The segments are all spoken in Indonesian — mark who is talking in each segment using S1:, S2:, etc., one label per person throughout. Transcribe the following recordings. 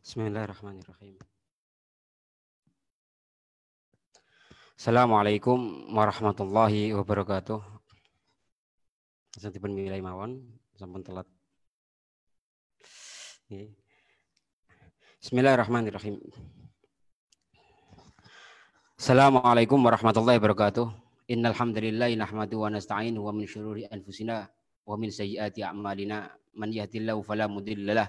S1: Bismillahirrahmanirrahim. Assalamualaikum warahmatullahi wabarakatuh. Sampun milai mawon, sampun telat. Bismillahirrahmanirrahim. Assalamualaikum warahmatullahi wabarakatuh. Innal hamdalillah nahmaduhu wa nasta'inuhu wa min syururi anfusina wa min sayyiati a'malina. Man yahdihillahu fala mudilla lahu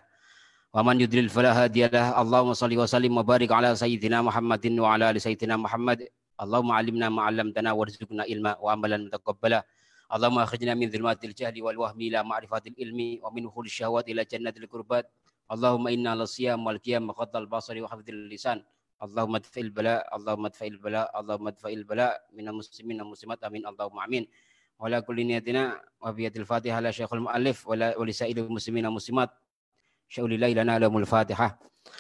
S1: wa man yudlil fala hadiyalah. Allahumma shalli wa sallim wa barik ala sayyidina Muhammadin wa ala ali sayyidina Muhammad. Allahumma 'allimna ma 'allamtana warzuqna ilma wa amalan mutaqabbala. Allahumma akhrijna min dhulumatil jahli wal wahmi ila ma'rifatil ilmi wa min khulil syahwati ila jannatil qurbat. Allahumma inna lasiyam wal qiyam qatal basari wa hafdzil lisan. Allahumma adfa'il bala, Allahumma adfa'il bala, Allahumma adfa'il bala minal muslimin wal muslimat amin Allahumma amin. Wa la kulli niyatina wa biyatil Fatihah la syekhul muallif wa li sa'ilil muslimin wal muslimat. Syaulillahi lana alamul Fatihah.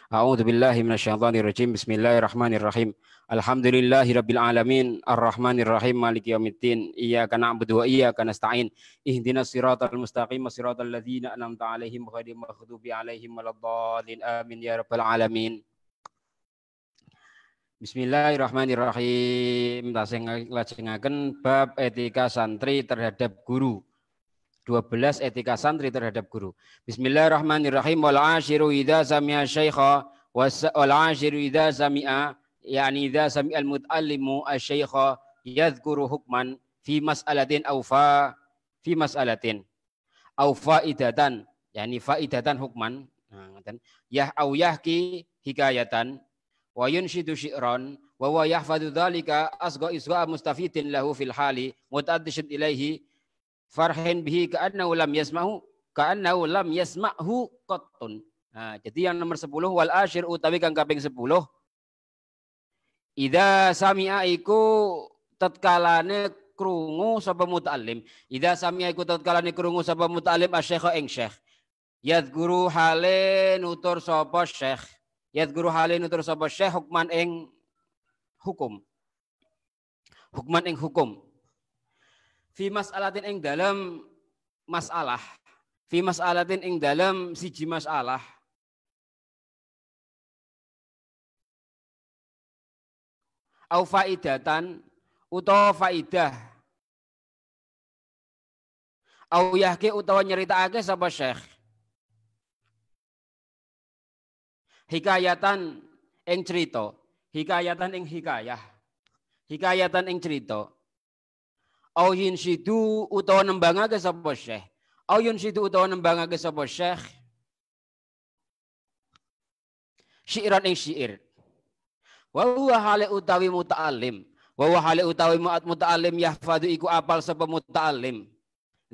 S1: A'udzu billahi minasyaitonir rajim. Bismillahirrahmanirrahim. Alhamdulillahi rabbil alamin, arrahmanir rahim, maliki yaumiddin. Iyyaka na'budu wa iyyaka nasta'in. Ihdinas siratal mustaqim, siratal ladzina an'amta 'alaihim ghairil maghdubi 'alaihim waladdallin. Amin ya rabbal alamin. Bismillahirrahmanirrahim. Lajengaken bab etika santri terhadap guru. 12 etika santri terhadap guru. Bismillahirrahmanirrahim. Wal 'ashiru idza sami'a syaikha wal 'ashiru idza sami'a yani idza sami'al muta'allimu asy-syaikha yadhkuru hukman fi mas'alatin aw fi mas'alatin aw faidatan yani faidatan hukman yah au yahki hikayatan wa yunshidu syi'ran wa huwa yahfadhu dzalika asqa isqa mustafidin lahu fil hali mutaaddishin ilaihi farhin bihi ka'annahu lam yasma'hu qattun. Nah, jadi yang nomor 10 wal asyir utawi kang kaping 10 idza sami'a iku tatkalane krungu sapa muta'allim. Idza sami'a iku tatkalane krungu sapa muta'allim asy-syekh ing syekh. Yadhkuru hale nutur sapa syekh. Yadhkuru hale nutur sapa syekh hukman ing hukum. Hukman ing hukum. Fi mas'alatin ing dalam masalah. Fi mas'alatin ing dalam siji masalah. Au faidatan utawa faidah. Au yahki utawa nyeritakake sapa syekh. Hikayatan ing cerita. Hikayatan ing hikayah. Hikayatan ing cerita. Au yinshidu utawa nembangake sapa syekh. Ayun situ utawa nembangake sapa syekh syi'ran ing syair. Wa huwa hale utawi muta'allim. Wa huwa hale utawi muta'allim yahfadhu iku apal sapa muta'allim.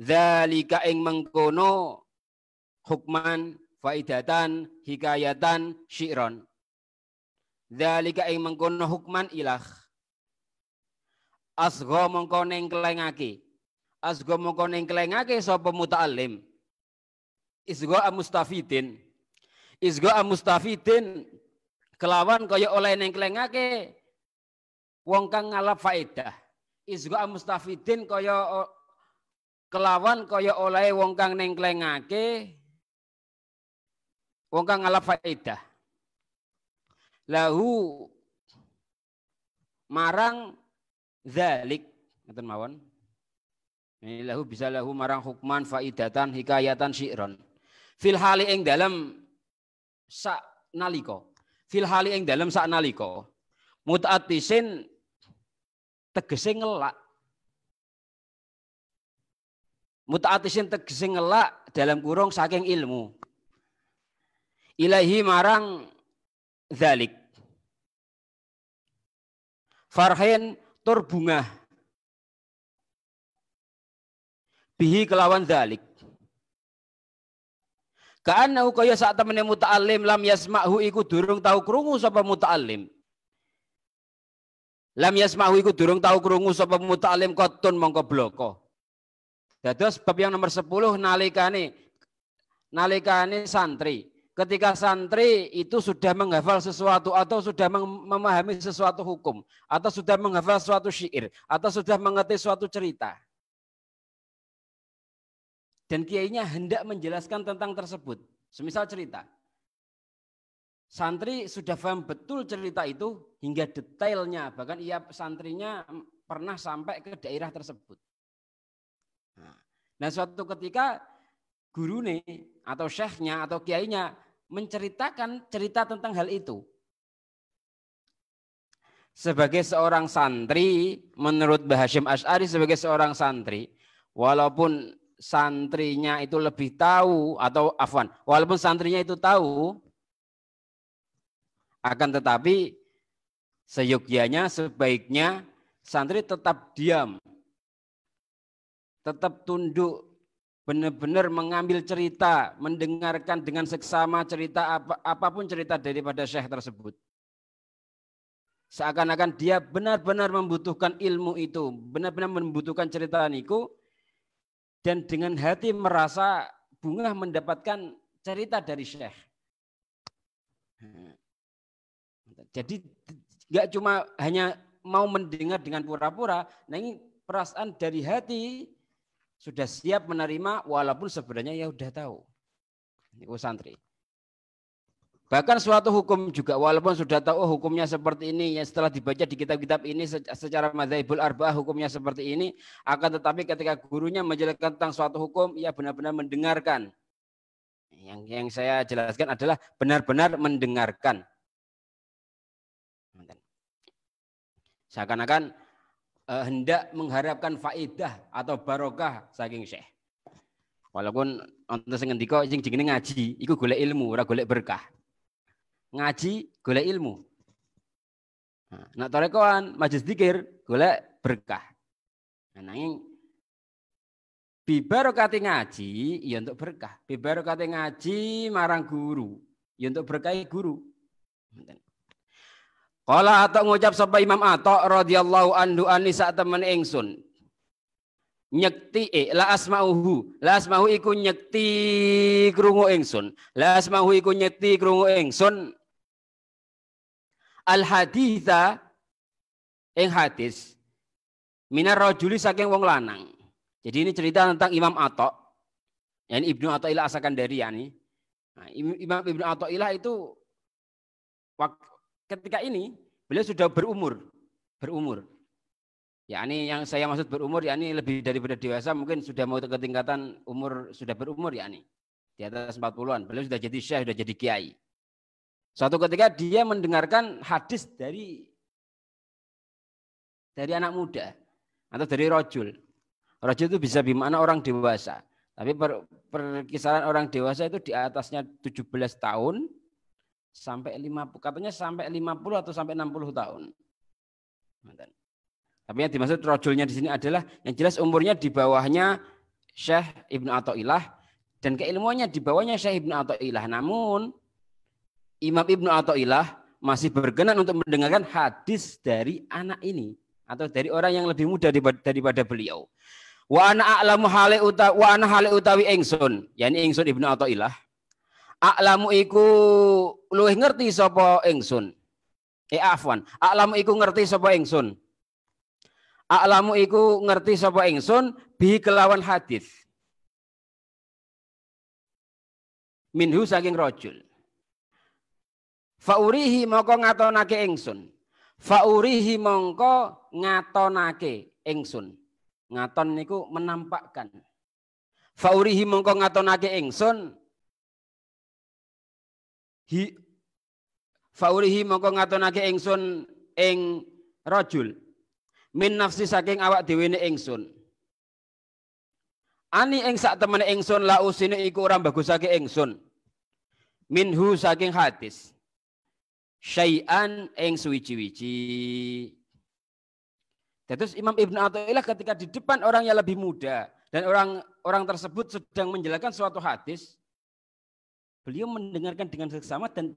S1: Dzalika ing mengkono hukman faidatan hikayatan syi'ran. Dzalika ing mengkono hukman ilah. Asgha mongko nengklengake. Asgha mongko nengklengake sapa muta'allim. Isgha mustafidin. Isgha mustafidin kelawan kaya oleh nengklengake wong kang ngalap faedah. Isgha mustafidin kaya kelawan kaya oleh wong kang nengklengake wong kang ngalap faedah. Lahu marang zalik ngoten mawon. Ini lahu bisa lahu marang hukman faidatan hikayatan syi'ron. Fil hali ing dalem sak nalika. Fil hali ing dalem sak nalika. Muta'attisin tegese ngelak. Muta'attisin tegese ngelak dalam kurung saking ilmu. Ilahi marang zalik. Farhin tur bungah. Bihi kelawan zalik. Ka'annahu kaya sak temene muta'allim lam yasma'hu iku durung tau krungu sapa muta'allim. Lam yasma'hu iku durung tau krungu sapa muta'allim qatun mongko bloko. Dados bab yang nomor 10 nalikane santri. Ketika santri itu sudah menghafal sesuatu atau sudah memahami sesuatu hukum atau sudah menghafal suatu syair atau sudah mengerti suatu cerita. Dan kiainya hendak menjelaskan tentang tersebut. Semisal cerita. Santri sudah paham betul cerita itu hingga detailnya. Bahkan santrinya pernah sampai ke daerah tersebut. Nah suatu ketika gurune atau syekhnya atau kiainya menceritakan cerita tentang hal itu. Sebagai seorang santri, menurut Mbah Hasyim Asy'ari sebagai seorang santri, walaupun santrinya itu lebih tahu atau walaupun santrinya itu tahu, akan tetapi seyogyanya sebaiknya santri tetap diam, tetap tunduk, benar-benar mengambil cerita, mendengarkan dengan seksama cerita apapun cerita daripada syekh tersebut. Seakan-akan dia benar-benar membutuhkan ilmu itu, benar-benar membutuhkan cerita niku. Dan dengan hati merasa bungah mendapatkan cerita dari syekh. Jadi nggak cuma hanya mau mendengar dengan pura-pura, nah ini perasaan dari hati sudah siap menerima walaupun sebenarnya ya udah tahu. Ini santri. Bahkan suatu hukum juga walaupun sudah tahu hukumnya seperti ini, ya setelah dibaca di kitab-kitab ini secara madzhabul arba'ah hukumnya seperti ini, akan tetapi ketika gurunya menjelaskan tentang suatu hukum, ia benar-benar mendengarkan. Yang saya jelaskan adalah benar-benar mendengarkan. Seakan-akan hendak mengharapkan faedah atau barokah saking syekh. Walaupun untuk sing ngendika sing jenenge ngaji, iku golek ilmu, ora golek berkah. Ngaji golek ilmu. Nak torekoan majelis dzikir golek berkah. Nah nanging bibarokati ngaji ya untuk berkah. Bibarokati ngaji marang guru ya untuk berkah guru. Qala atau ngucap sapa Imam Atha radhiyallahu anhu ani sak temen ingsun. Nyekti la asma'u iku nyekti krungu ingsun. La asma'u iku nyekti krungu ingsun. Al haditha ing hadis minar rajuli saking wong lanang. Jadi ini cerita tentang Imam Atha. Yani Ibnu Athaillah As-Sakandari. Nah, Imam Ibnu Athaillah itu ketika ini beliau sudah berumur. yakni yang saya maksud berumur yakni lebih daripada dewasa, mungkin sudah mau ke tingkatan umur sudah berumur yakni di atas 40-an. Beliau sudah jadi syekh, sudah jadi kiai. Suatu ketika dia mendengarkan hadis dari anak muda atau dari rajul. Rajul itu bisa bermakna orang dewasa. Tapi perkisaran orang dewasa itu di atasnya 17 tahun sampai 50, katanya sampai 50 atau sampai 60 tahun. Tapi yang dimaksud rojulnya di sini adalah yang jelas umurnya di bawahnya Syekh Ibnu Athaillah dan keilmuannya di bawahnya Syekh Ibnu Athaillah. Namun Imam Ibnu Athaillah masih berkenan untuk mendengarkan hadis dari anak ini atau dari orang yang lebih muda daripada beliau. Wa ana a'lamu hale utawi ingsun, yani ingsun Ibnu Athaillah. A'lamu iku luwih ngerti sapa ingsun. A'lamu iku ngerti sapa ingsun. A'lamu iku ngerti sapa ingsun bi kelawan hadis. Minhu saking rajul. Faurihi mongko ngatonake ingsun. Faurihi mongko ngatonake ingsun. Ngaton niku menampakkan. Faurihi mongko ngatonake ingsun. Faurihi mongko ngatonake ingsun ing rajul. Min nafsi saking awak dhewe ne ingsun. Ani ing sak temene ingsun la usine iku ora bagusake ingsun. Minhu saking hadis. Syai'an ing suwiji-wiji. Terus Imam Ibnu Athaillah ketika di depan orang yang lebih muda dan orang tersebut sedang menjelaskan suatu hadis, beliau mendengarkan dengan seksama dan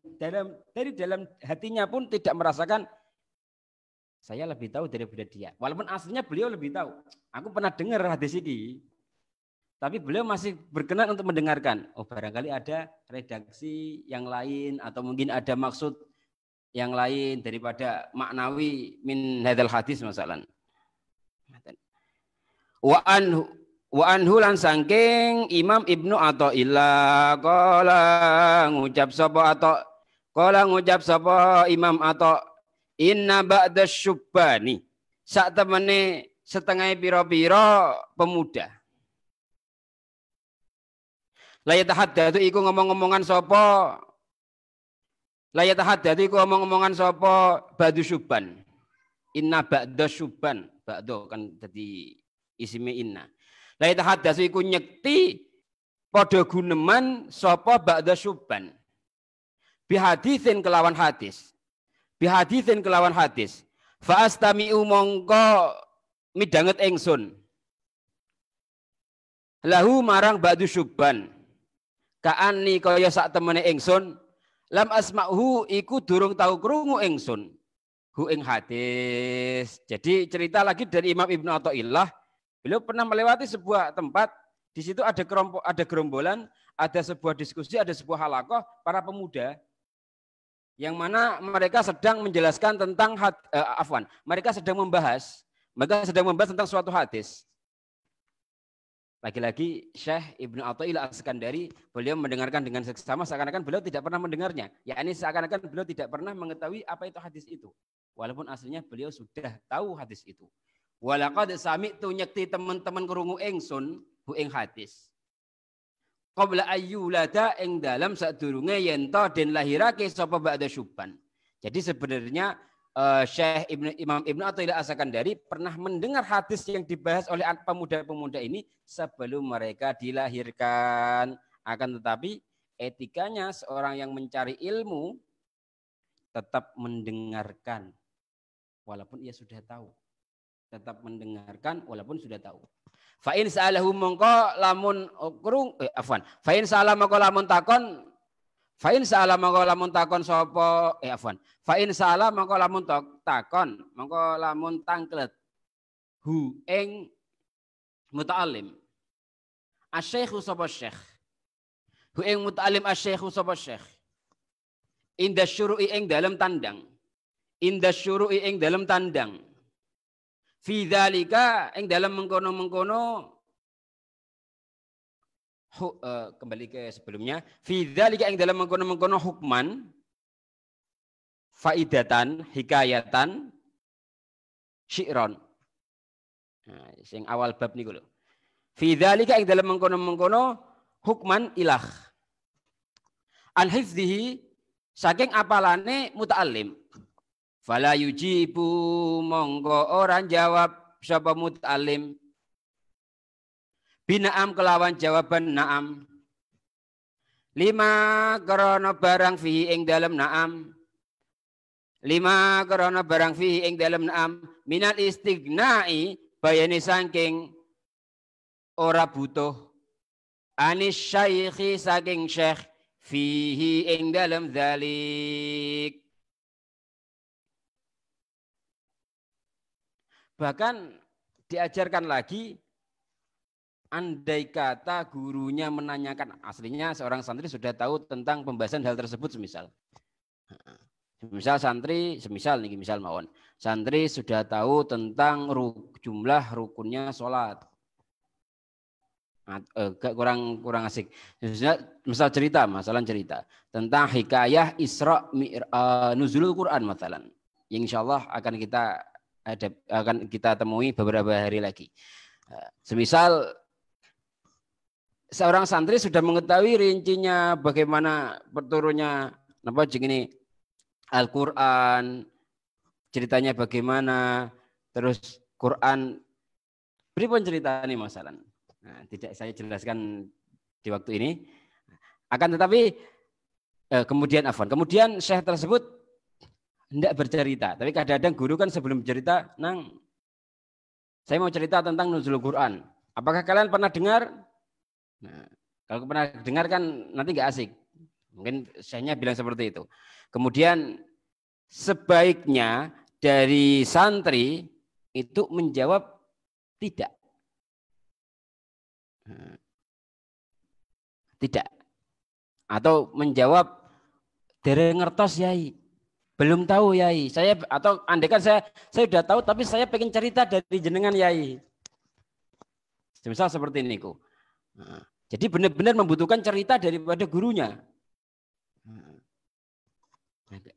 S1: dari dalam hatinya pun tidak merasakan saya lebih tahu daripada dia. Walaupun aslinya beliau lebih tahu. Aku pernah dengar hadis ini, tapi beliau masih berkenan untuk mendengarkan. Oh, barangkali ada redaksi yang lain atau mungkin ada maksud yang lain daripada maknawi min hadzal hadis masalan. Wa anhu lan saking Imam Ibnu Athaillah qala ngucap sapa Imam Atha inna ba'da syubbani sak temene setengah pira-pira pemuda la yatahaddatu iku ngomong-ngomongan sapa ba'du syubban inna ba'da syubban ba'da kan dadi isime inna. La yatahaddatsu iku nyekti padha guneman sapa ba'da syubban. Bihaditsin kelawan hadis. Fa astami'u mongko midanget ingsun. Lahu marang ba'du syubban. Ka'anni kaya sak temene ingsun lam asma'hu iku durung tau krungu ingsun. Hu ing hadis. Jadi cerita lagi dari Imam Ibnu Athaillah. Beliau pernah melewati sebuah tempat, di situ ada gerombolan, ada sebuah diskusi, ada sebuah halaqah para pemuda yang mana mereka sedang menjelaskan tentang mereka sedang membahas tentang suatu hadis. Lagi-lagi Syekh Ibnu Athaillah As-Sakandari, beliau mendengarkan dengan seksama seakan-akan beliau tidak pernah mendengarnya. Yakni seakan-akan beliau tidak pernah mengetahui apa itu hadis itu. Walaupun aslinya beliau sudah tahu hadis itu. Walaqad sami'tu nyekti teman-teman krungu ingsun hu ing hadis. Qabla ayyulada ing dalam sadurunge yen to den lahirake sapa ba'da syubban. Jadi sebenarnya Syekh Imam Ibnu Athaillah As-Sakandari pernah mendengar hadis yang dibahas oleh pemuda-pemuda ini sebelum mereka dilahirkan. Akan tetapi etikanya seorang yang mencari ilmu tetap mendengarkan walaupun ia sudah tahu. Tetap mendengarkan walaupun sudah tahu. Fa in sa'alahu mongko lamun fa in sa'ala mongko lamun takon sapa fa in sa'ala mongko lamun takon mongko lamun tangklet hu ing muta'allim asy-syaikhu sapa syekh hu ing muta'allim asy-syaikhu sapa syekh inda syuru'i ing dalem tandang fi dzalika ing dalam mengkono-mengkono kembali ke sebelumnya fi dzalika ing dalam mengkono-mengkono hukman faidatan hikayatan syi'ron. Nah, sing awal bab niku lho. Fi dzalika ing dalam mengkono-mengkono hukman ilah. An hifdzihi saking apalane muta'allim. Fala yujibu monggo orang jawab sapa mut'alim Binaam kelawan jawaban naam. 5 krana barang fihi ing dalem naam. 5 krana barang fihi ing dalem naam minal istighnai bayane saking ora butuh anis syaikhi saking syekh fihi ing dalem dzalik. Bahkan diajarkan lagi, andai kata gurunya menanyakan, aslinya seorang santri sudah tahu tentang pembahasan hal tersebut semisal. Misal santri, semisal nih, misal mawon. Santri sudah tahu tentang jumlah rukunnya sholat. Kurang asik. Misal cerita, masalah cerita tentang hikayah Isra Nuzulul Quran masalan. Yang insya Allah akan kita temui beberapa hari lagi. Semisal seorang santri sudah mengetahui rincinya bagaimana berturunnya ini Al-Quran, ceritanya bagaimana, terus Quran, pripun cerita ini masalah. Nah, tidak saya jelaskan di waktu ini. Akan tetapi kemudian syekh tersebut tidak bercerita. Tapi kadang-kadang guru kan sebelum bercerita, saya mau cerita tentang nuzul Quran. Apakah kalian pernah dengar? Nah, kalau pernah dengar kan nanti nggak asik. Mungkin syekhnya bilang seperti itu. Kemudian sebaiknya dari santri itu menjawab tidak. Tidak. Atau menjawab dereng ngertos yai. Belum tahu yai. Atau andaikan saya sudah tahu tapi saya pengen cerita dari jenengan yai. Misal seperti ini ku. Jadi benar-benar membutuhkan cerita daripada gurunya.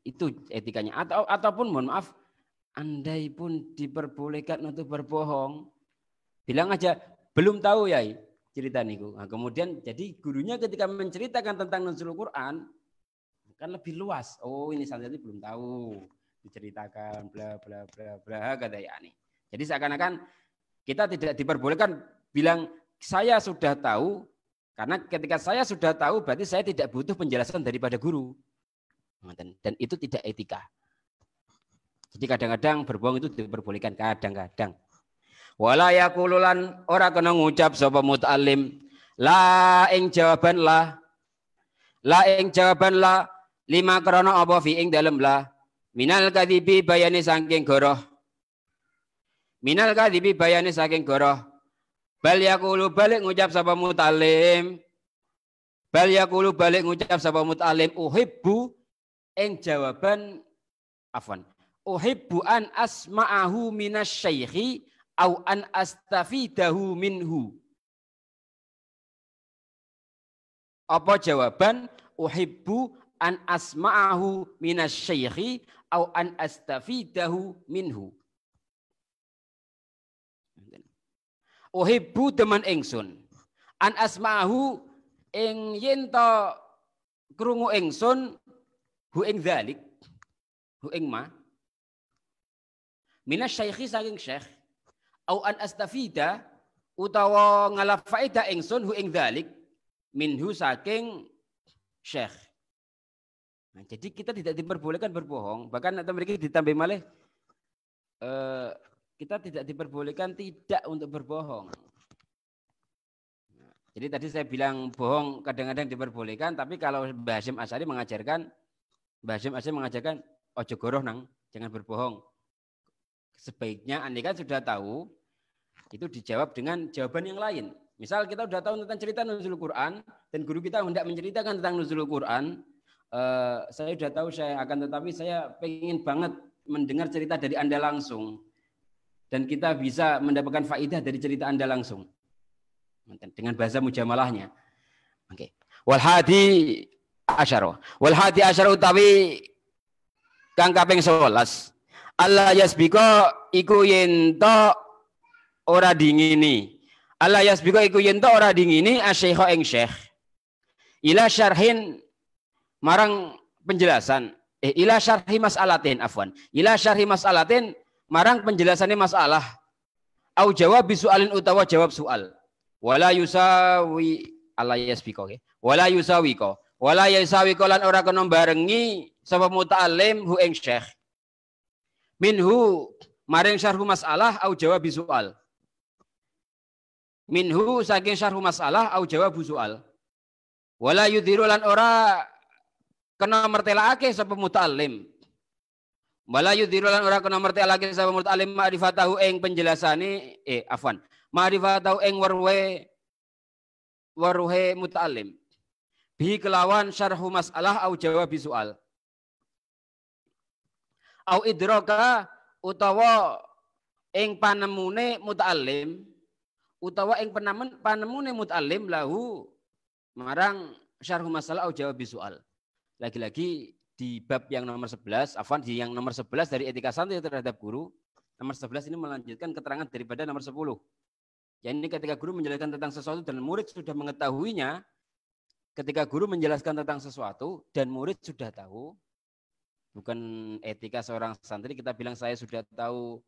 S1: Itu etikanya. Ataupun mohon maaf, andai pun diperbolehkan untuk berbohong, bilang aja belum tahu yai cerita niku. Nah, kemudian jadi gurunya ketika menceritakan tentang nuzul Quran kan lebih luas. Oh ini santri belum tahu, diceritakan bla bla bla bla kata yani. Jadi seakan-akan kita tidak diperbolehkan bilang saya sudah tahu, karena ketika saya sudah tahu berarti saya tidak butuh penjelasan daripada guru. Dan itu tidak etika. Jadi kadang-kadang berbohong itu diperbolehkan kadang-kadang. Wala yaqululan ora kena ngucap sapa muta'allim la ing jawaban la lima krana apa fi ing dalem la minal kadzibi bayane saking goroh bal yaqulu balik ngucap sapa muta'allim uhibbu ing jawaban uhibbu an asma'ahu minasyaikhi au an astafidahu minhu. Apa jawaban uhibbu an asma'ahu minasyaikhi au an astafidahu minhu. Uhibbu demen ingsun an asma'ahu ing yen to krungu ingsun hu ing dzalik hu ing ma minasyaikhi saking syekh au an astafida utawa ngalap faedah ingsun hu ing dzalik minhu saking syekh. Nah, jadi kita tidak diperbolehkan berbohong, bahkan atau mereka ditambah malih kita tidak diperbolehkan tidak untuk berbohong. Nah, jadi tadi saya bilang bohong kadang-kadang diperbolehkan, tapi kalau Mbah Hasyim Asy'ari mengajarkan ojo goroh nang, jangan berbohong. Sebaiknya andai kan sudah tahu, itu dijawab dengan jawaban yang lain. Misal kita sudah tahu tentang cerita nuzul Quran dan guru kita hendak menceritakan tentang nuzul Quran, saya sudah tahu tetapi saya pengen banget mendengar cerita dari Anda langsung dan kita bisa mendapatkan faedah dari cerita Anda langsung dengan bahasa mujamalahnya. Oke. Wal hadi asyara utawi kang kaping 11. Allah yasbika iku yen to ora dingini. Allah yasbika iku yen to ora dingini asy-syekh ing syekh. Ila syarhin marang penjelasan. Ila syarhi mas'alatin afwan. Ila syarhi mas'alatin marang penjelasane masalah. Au jawab bisualin utawa jawab soal. Wala yusawi ala yasbiko okay? Wala yusawiko. Wala yusawiko lan ora kena barengi sapa muta'alim hu ing syekh. Minhu maring syarhu masalah au jawab soal. Minhu saking syarhu masalah au jawab soal. Wala yudhiru lan ora kena mertelaake sapa muta'alim. Wala yudhiru lan ora kena mertelaake sapa muta'alim ma'rifatahu ing penjelasane ma'rifatahu ing waruhe muta'alim. Bi kelawan syarhu masalah au jawab soal. Au idraka utawa ing panemune muta'alim utawa ing panemune muta'alim lahu marang syarhu masalah au jawab soal. Lagi-lagi di bab yang nomor 11, di yang nomor 11 dari etika santri terhadap guru, nomor 11 ini melanjutkan keterangan daripada nomor 10. Ini ketika guru menjelaskan tentang sesuatu dan murid sudah mengetahuinya, ketika guru menjelaskan tentang sesuatu dan murid sudah tahu, bukan etika seorang santri kita bilang saya sudah tahu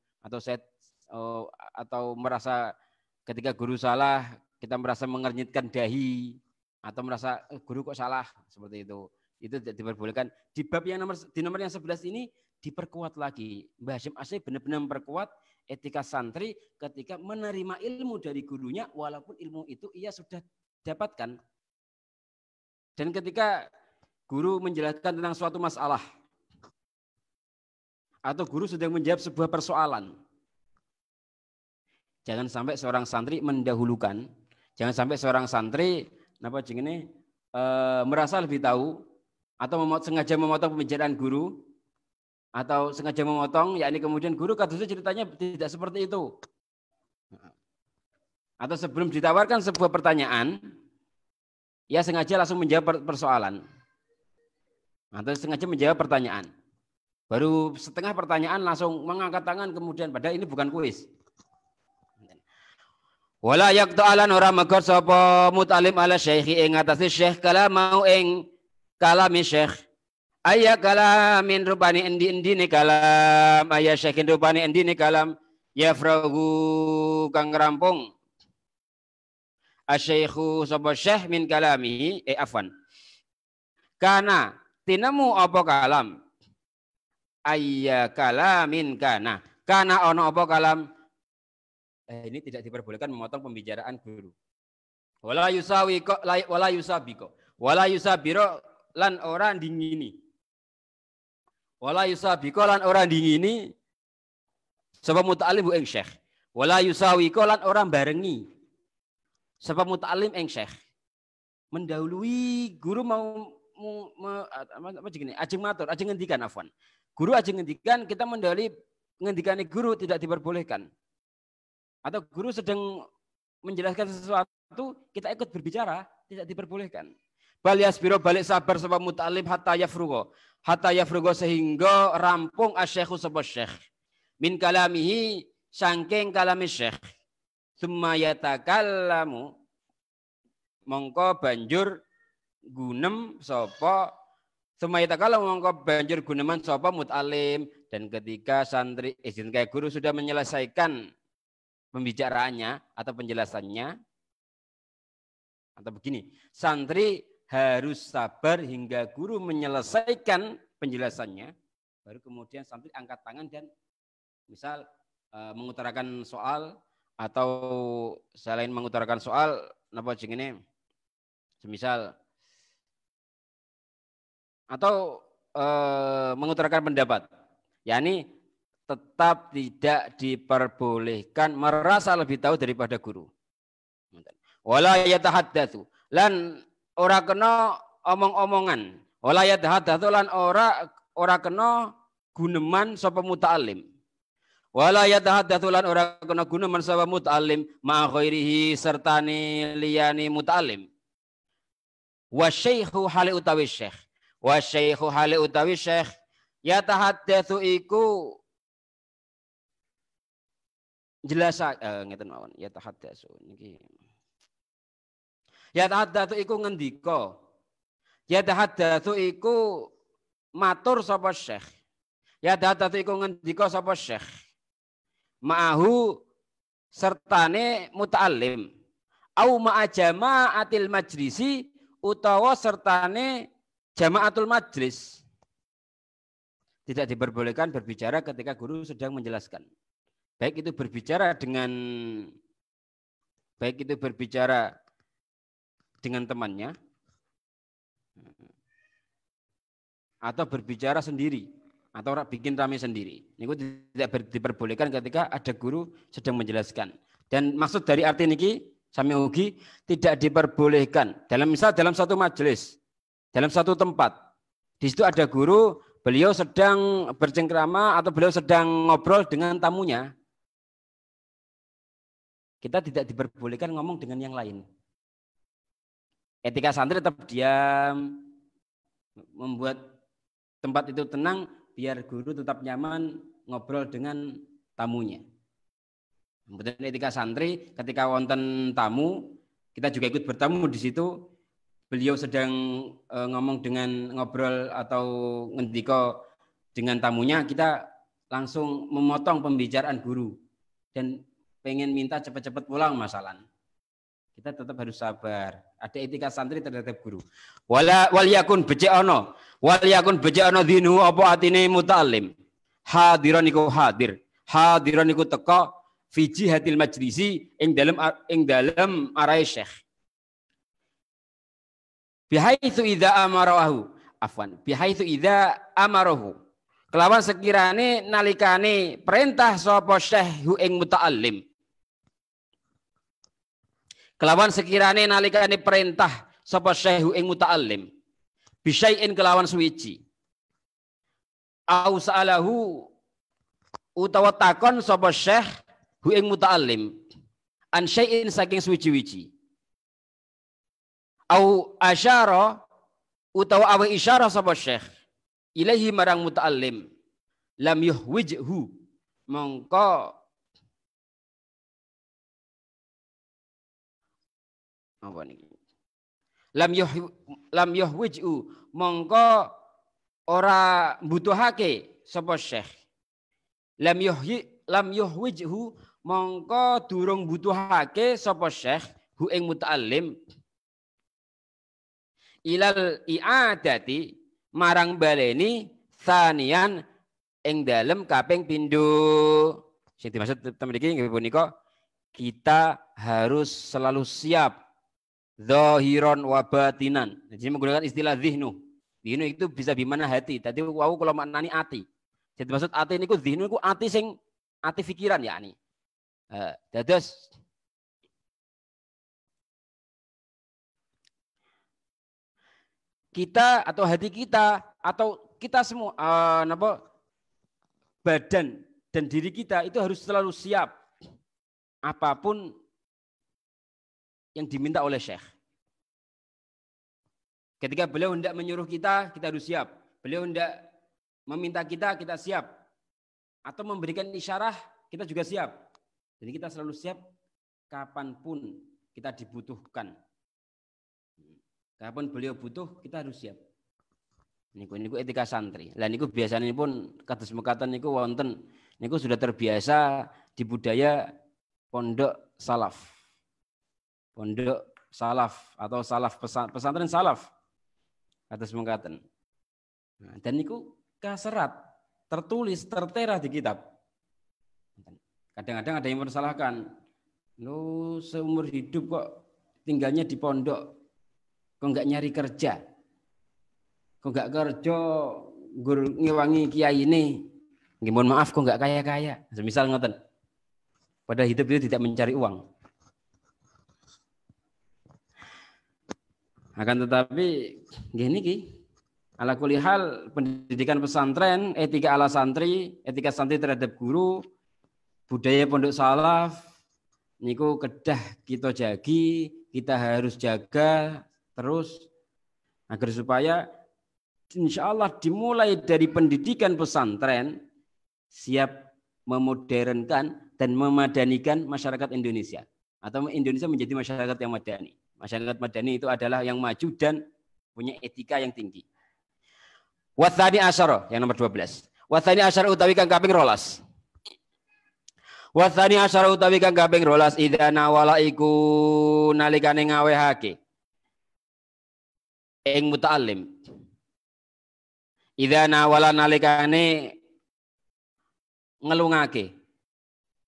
S1: atau merasa ketika guru salah kita merasa mengernyitkan dahi atau merasa guru kok salah seperti itu. Itu tidak diperbolehkan. Di bab yang di nomor yang 11 ini diperkuat lagi. Mbah Hasyim Asy'ari benar-benar memperkuat etika santri ketika menerima ilmu dari gurunya walaupun ilmu itu ia sudah dapatkan. Dan ketika guru menjelaskan tentang suatu masalah atau guru sedang menjawab sebuah persoalan, jangan sampai seorang santri mendahulukan, jangan sampai seorang santri merasa lebih tahu atau sengaja memotong pembicaraan guru atau sengaja memotong, yakni kemudian guru kasusnya ceritanya tidak seperti itu. Atau sebelum ditawarkan sebuah pertanyaan, ia sengaja langsung menjawab persoalan. Atau sengaja menjawab pertanyaan. Baru setengah pertanyaan langsung mengangkat tangan kemudian, padahal ini bukan kuis. Wala yaqta'alan ora megor sapa mut'alim ala syekhi ing atase syekh kala mau ing kalami syekh. Ayya kalamin rupani endi-endi ne kalam, ayya syekhin rupani endi ne kalam, yafrahu kang rampung. Asyaikhu sapa syekh min kalami, Kana tinemu apa kalam? Ayya kalamin kana. Kana ono apa kalam? Ini tidak diperbolehkan memotong pembicaraan guru. Wala yusawiko, wala yusabiko. Wala yusabiro lan orang dingini. Wala yusabiko lan orang dingini sebab muta'alim ing syekh. Wala yusawiko lan orang barengi sebab muta'alim ing syekh. Mendahului guru ajeng matur, ajeng ngendikan afwan. Guru ajeng ngendikan, kita mendahului ngendikane guru tidak diperbolehkan. Atau guru sedang menjelaskan sesuatu, kita ikut berbicara, tidak diperbolehkan. Bal yasbiro balik sabar sebab muta'alim hatta yafrugo sehingga rampung asyekhu sapa syekh min kalamihi sangking kalami syekh summa yatakallamu mongko banjur gunem sapa summa yatakallamu mongko banjur guneman sapa muta'alim. Dan ketika santri kayak guru sudah menyelesaikan pembicaraannya atau penjelasannya, atau begini, santri harus sabar hingga guru menyelesaikan penjelasannya, baru kemudian santri angkat tangan dan misal mengutarakan soal atau selain mengutarakan soal, semisal atau mengutarakan pendapat, yakni tetap tidak diperbolehkan merasa lebih tahu daripada guru. Wala yatahaddatsu lan ora kena omong-omongan. Wala yatahaddatsu lan ora kena guneman sapa muta'alim. Wala yatahaddatsu lan ora kena guneman sapa muta'alim ma ghairihi sertane liyane muta'alim. Wa syaikhu hale utawi syekh. Wa syaikhu hale utawi syekh yatahaddatsu iku jelas ngeten mawon yatahaddatsu niki. Yatahaddatsu iku ngendika. Yatahaddatsu iku matur sapa syekh. Yatahaddatsu iku ngendika sapa syekh. Ma'ahu sertane muta'alim. au ma'a jama'atil majlisi utawa sertane jama'atul majlis. Tidak diperbolehkan berbicara ketika guru sedang menjelaskan. Baik itu berbicara dengan temannya atau berbicara sendiri atau bikin rame sendiri. Ini tidak diperbolehkan ketika ada guru sedang menjelaskan. Dan maksud dari arti niki sami ugi tidak diperbolehkan dalam satu majelis, dalam satu tempat. Di situ ada guru, beliau sedang bercengkrama atau beliau sedang ngobrol dengan tamunya. Kita tidak diperbolehkan ngomong dengan yang lain. Etika santri tetap diam, membuat tempat itu tenang biar guru tetap nyaman ngobrol dengan tamunya. Kemudian etika santri ketika wonten tamu, kita juga ikut bertamu di situ. Beliau sedang ngobrol atau ngendika dengan tamunya, kita langsung memotong pembicaraan guru dan pengen minta cepat-cepat pulang masalah. Kita tetap harus sabar. Ada etika santri terhadap guru. Wal yakun becik ana dinu apa atine muta'allim. Hadiran iku hadir. Hadiran iku teka fi jihatil majlisi ing dalem arahe syekh. Bihaitsu idza amarahu. Bihaitsu idza amarahu. Kelawan sekirane nalikane perintah sapa syekh ing muta'allim. Kelawan sekirane nalikane perintah sapa syekh ing muta'allim. Bisyai'in kelawan suwiji. Au sa'alahu utawa takon sapa syekh ing muta'allim an syai'in saking suwiji-wiji. Au asyara utawa awe isyarah sapa syekh ilahi marang muta'allim lam yuhwijhu mongko apa niki lam yuhwijhu mongko ora mbutuhake sapa syekh lam yuhwijhu mongko durung butuhake sapa syekh hu ing muta'allim ilal i'adati marang baleni sanian ing dalem kaping pindho. Sing dimaksud temen iki nggih punika kita harus selalu siap zahiran wa batinan. Jadi menggunakan istilah zihnu. Zihnu itu bisa bimana hati. Tadi wau kula maknani ati. Jadi maksud ati niku zihnu niku ati sing ati pikiran yakni. Dados kita atau hati kita atau kita semua badan dan diri kita itu harus selalu siap apapun yang diminta oleh syekh. Ketika beliau hendak menyuruh kita harus siap. Beliau hendak meminta kita siap. Atau memberikan isyarah, kita juga siap. Jadi kita selalu siap kapanpun kita dibutuhkan. Kapan beliau butuh, kita harus siap. Niku etika santri. Lah niku biasanya pun kados mekaten niku wonten niku sudah terbiasa di budaya pondok salaf. Pondok salaf atau pesantren salaf. Kados mekaten. Nah, dan niku kaserat, tertulis, tertera di kitab. Kadang-kadang ada yang mempersalahkan. Lu seumur hidup kok tinggalnya di pondok. Kok enggak nyari kerja? Kok enggak kerja ngewangi kiai ini? Nggih mohon maaf kok enggak kaya-kaya. Semisal ngoten. Pada hidup itu tidak mencari uang. Akan tetapi nggih niki ala kulli hal pendidikan pesantren, etika ala santri, etika santri terhadap guru, budaya pondok salaf niku kedah kita jagi, kita harus jaga terus agar supaya insya Allah dimulai dari pendidikan pesantren siap memodernkan dan memadanikan masyarakat Indonesia atau Indonesia menjadi masyarakat yang madani. Masyarakat madani itu adalah yang maju dan punya etika yang tinggi. Watsani asyara yang nomor 12. Watsani asyara utawi kang kaping 12. Wasani asyara utawi kang kaping 12 idza nawala iku nalikane ngawehake ing muta'allim. Idza nawala nalikane ngelungake.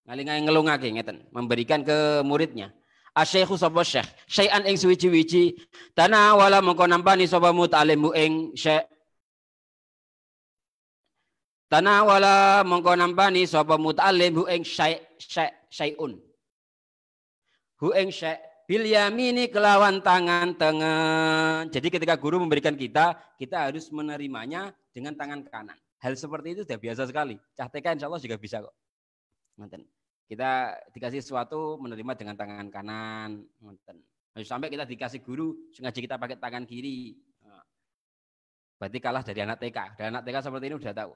S1: Nalikane ngelungake ngeten, memberikan ke muridnya. Asy-syaikhu sapa syekh, syai'an ing suwiji-wiji tanawala mengko nampani sapa muta'allim ing syekh. Tanawala mengko nampani sapa muta'allim hu ing syai'un. Hu ing syai' bil yamini kelawan tangan tengen. Jadi ketika guru memberikan kita harus menerimanya dengan tangan kanan. Hal seperti itu sudah biasa sekali. Cah TK insyaallah juga bisa kok. Ngoten. Kita dikasih sesuatu menerima dengan tangan kanan, ngoten. Sampai kita dikasih guru sengaja kita pakai tangan kiri. Berarti kalah dari anak TK. Dari anak TK seperti ini sudah tahu.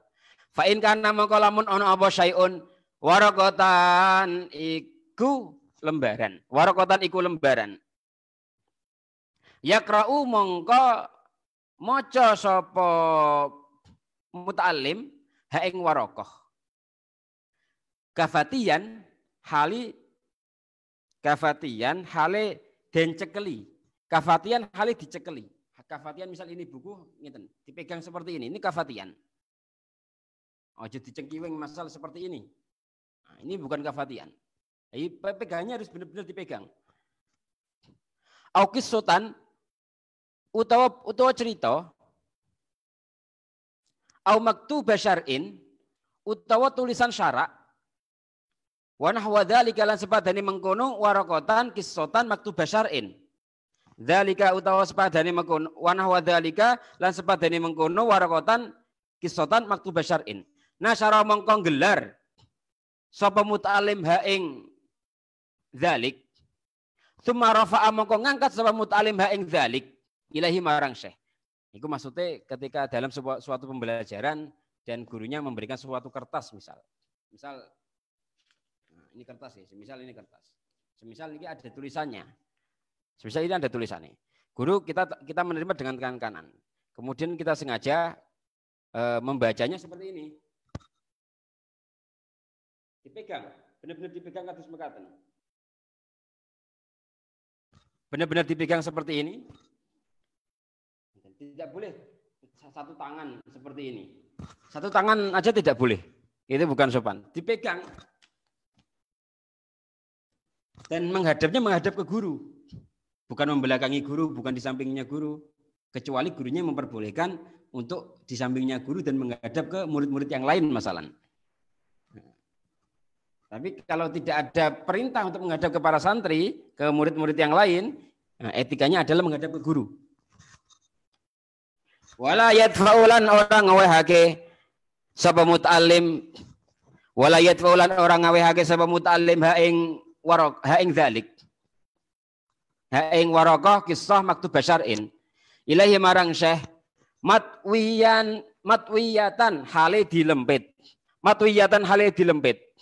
S1: Fa in kana mangko lamun ana apa syai'un waraqatan iku lembaran. Waraqatan iku lembaran. Yaqra'u mangko maca sapa muta'allim ha ing waraqah. Kafatian hale den cekeli. Kafatian hale dicekeli. Kafatian misal ini buku ngeten, dipegang seperti ini kafatian. Ojo dicengkiwing masal seperti ini. Nah, ini bukan kafatian. Pegangnya harus benar-benar dipegang. Aukis sultan utawa cerita. Au maktuba syar'in utawa tulisan syarak. Wa nahwa dzalika lan sepadane mengkono waraqatan qissatan maktuba syar'in. Dzalika utawa sepadane mengkono wa nahwa dzalika lan sepadane mengkono waraqatan qissatan maktuba syar'in. Nasyara mongko gelar sapa muta'allim ha ing dzalik. Tsumma rafa'a mongko ngangkat sapa muta'allim ha ing dzalik ilahi marang syekh. Itu maksudnya ketika dalam suatu pembelajaran dan gurunya memberikan suatu kertas misal nah, ini kertas ya, semisal ini kertas. Semisal ini ada tulisannya. Semisal ini ada tulisannya. Guru kita menerima dengan tangan kanan. Kemudian kita sengaja membacanya seperti ini. Dipegang, benar-benar dipegang kados mekaten. Benar-benar dipegang seperti ini. Tidak boleh satu tangan seperti ini. Satu tangan aja tidak boleh. Itu bukan sopan. Dipegang. Dan menghadap ke guru. Bukan membelakangi guru, bukan di sampingnya guru. Kecuali gurunya memperbolehkan untuk di sampingnya guru dan menghadap ke murid-murid yang lain masalah. Tapi kalau tidak ada perintah untuk menghadap ke para santri, ke murid-murid yang lain, nah, etikanya adalah menghadap ke guru. Wala yadfa'ulan orang ngawehake sapa muta'allim. Wala yadfa'ulan orang ngawehake sapa muta'allim ha ing dzalik. Ha ing waraqah kisah maktub syar'in. Ilahi marang syekh matwiyatan hale dilempit. Matwiyatan hale dilempit.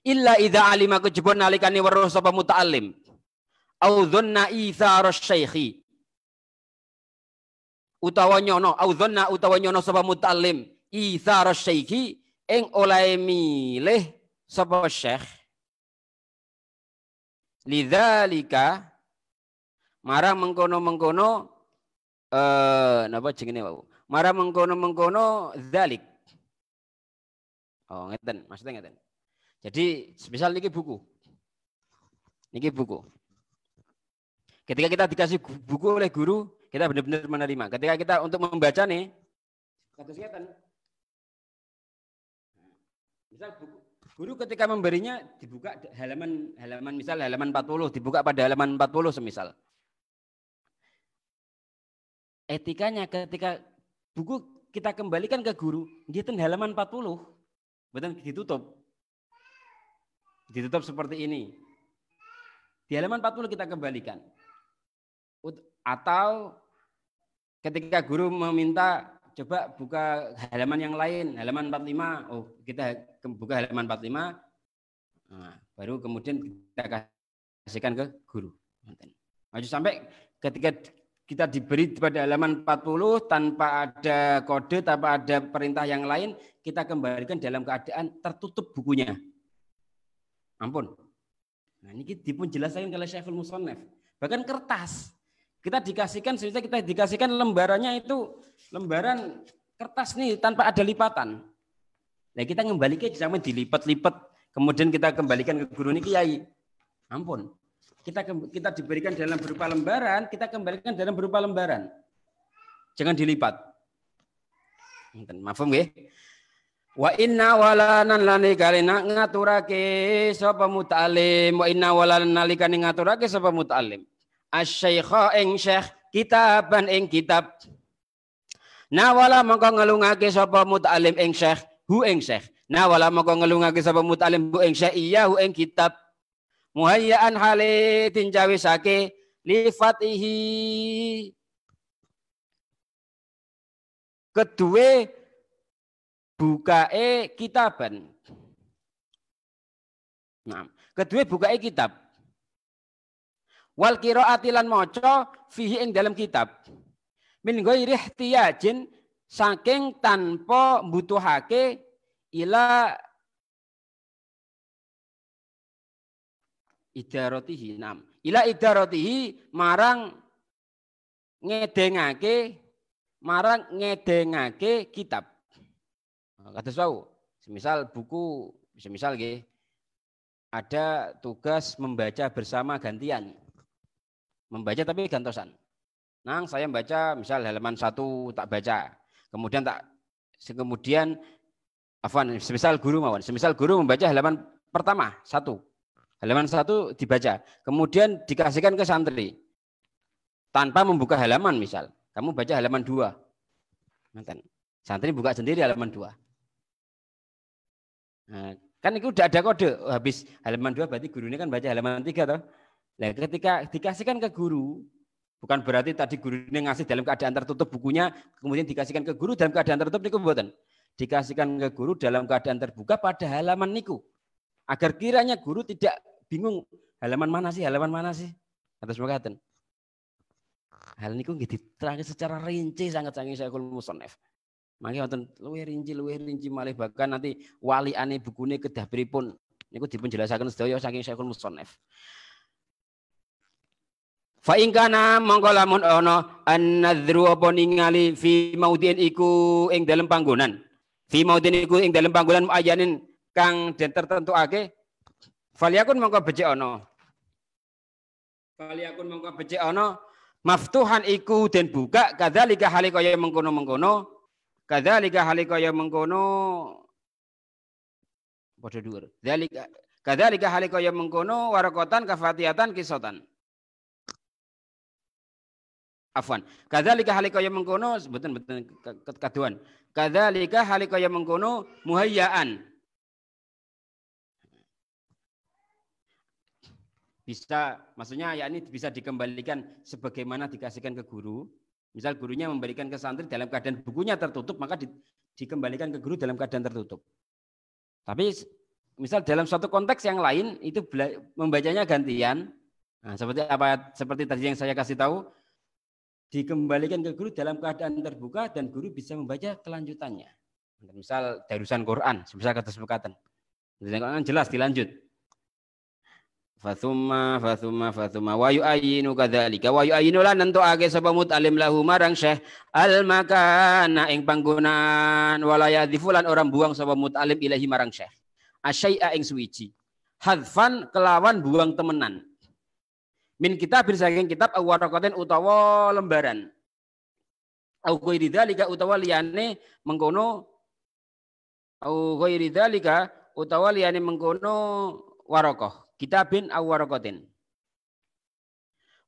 S1: Illa idza alima kejebon nalikane weruh sapa muta'allim au dzanna itsara syaikhi utawa nyono sapa muta'allim itsara syaikhi ing oleh milih sapa syekh lidzalika marang mengkono napa jenenge wau marang mengkono dzalik. Oh ngeten maksudnya ngeten. Jadi, misal niki buku. Ketika kita dikasih buku oleh guru, kita benar-benar menerima. Ketika kita untuk membaca nih, kados ngeten. Misal buku, guru ketika memberinya dibuka halaman misal halaman 40, dibuka pada halaman 40 semisal. Etikanya ketika buku kita kembalikan ke guru, ngeten halaman 40, mboten ditutup. Ditutup seperti ini. Di halaman 40 kita kembalikan. Atau ketika guru meminta coba buka halaman yang lain, halaman 45. Oh, kita buka halaman 45. Nah, baru kemudian kita kasihkan ke guru. Maju sampai ketika kita diberi pada halaman 40 tanpa ada kode, tanpa ada perintah yang lain, kita kembalikan dalam keadaan tertutup bukunya. Ampun. Nah, ini dipun jelaskan oleh Syekhul Musannaf. Bahkan kertas. Kita dikasihkan lembarannya itu lembaran kertas nih tanpa ada lipatan. Nah, kita kembalikan sampai dilipat-lipat, kemudian kita kembalikan ke guru ini kiai. Ampun. Kita diberikan dalam berupa lembaran, kita kembalikan dalam berupa lembaran. Jangan dilipat. Mafhum nggih? Wa inna walanan lani kalina ngaturake sapa muta'alim, wa inna walanan nalikane ngaturake sapa muta'alim. Asy-syaikha ing syekh kitaban ing kitab. Nawala mongko ngelungake sapa muta'alim ing syekh hu ing syekh. Nawala mongko ngelungake sapa muta'alim hu ing syekh iya hu ing kitab. Muhayyaan hale tinjawisake li fatihi kedue bukae kitaban. Nah, kedue bukae kitab. Wal qiraati lan maca fihi ing dalam kitab. Min ghairi ihtiyajin saking tanpa mbutuhake ila idaratihi nam. Ila idaratihi marang ngedengake kitab. Kados wau, semisal buku, semisal nggih ada tugas membaca bersama gantian. Membaca tapi gantosan. Nang saya membaca misal halaman 1 tak baca. Kemudian semisal guru membaca halaman pertama 1. Halaman 1 dibaca. Kemudian dikasihkan ke santri. Tanpa membuka halaman misal. Kamu baca halaman 2. Santri buka sendiri halaman 2. Nah, kan itu udah ada kode. Habis halaman 2 berarti guru ini kan baca halaman 3 toh. Nah, ketika dikasihkan ke guru, bukan berarti tadi guru ini ngasih dalam keadaan tertutup bukunya, kemudian dikasihkan ke guru dalam keadaan tertutup niku mboten. Dikasihkan ke guru dalam keadaan terbuka pada halaman niku. Agar kiranya guru tidak bingung halaman mana sih. Atas makaten. Hal niku nggih diterangkan secara rinci sangat saking Syekhul Musannaf. Mangke wonten luwih rinci malih bahkan nanti waliane bukune kedah pripun niku dipun jelasaken sedaya saking Syekhul Musannaf. Fa in kana mongko lamun ana an-nadhru apa ningali fi maudin iku ing dalem panggonan. Fi maudin iku ing dalem panggonan muayyanin kang den tertentuake falyakun mongko becik ana. Falyakun mongko becik ana maftuhan iku den buka kadzalika hale kaya mengkono-mengkono. Kadzalika hale kaya mengkono padha dhuwur. Kadzalika hale kaya mengkono warakotan kafatihatan kisotan. Afwan. Kadzalika halika ya mengkono mboten kaduan. Kadzalika halika ya mengkono muhayyaan. Bisa maksudnya yakni bisa dikembalikan sebagaimana dikasihkan ke guru. Misal gurunya memberikan ke santri dalam keadaan bukunya tertutup, maka dikembalikan ke guru dalam keadaan tertutup. Tapi misal dalam suatu konteks yang lain itu membacanya gantian. Nah, seperti tadi yang saya kasih tahu, dikembalikan ke guru dalam keadaan terbuka dan guru bisa membaca kelanjutannya. Misal darusan Quran, sebesar kata sepekatan. Quran jelas dilanjut. Fathumma wa yu'ayinu kadzalika wa yu'ayinu lan nentuake sapa mutalim lahu marang syekh al makana ing panggonan wala yadhifulan orang buang sapa mutalim ilahi marang syekh. Asyai'a ing suwiji. Hadfan kelawan buang temenan. Min kitab saking kitab awaraqatin utawa lembaran. Au ghairi dzalika utawa liyane mengkono au ghairi dzalika utawa liyane mengkono waraqah. Kitabin aw waraqatin.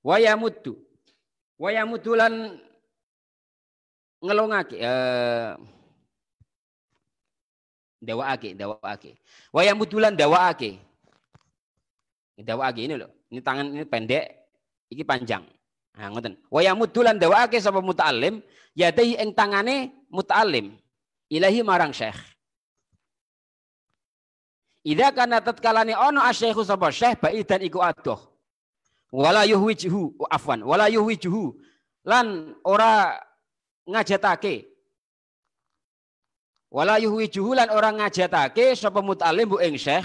S1: Wa yamuddu lan ngelongake dawaake. Wa yamuddu lan dawaake. Dawaake ini loh. Ini tangan ini pendek, iki panjang. Nah, ngoten. Wa yamuddulan dawaake sapa muta'allim, yadahi ing tangane muta'allim ilahi marang syekh. Idza kana tatkalane ana asy-syaikhu sapa syekh baidan iku adoh. Wala yuhwijuhu lan ora ngajatake. Wala yuhwijuhu lan ora ngajatake sapa muta'allim bu ing syekh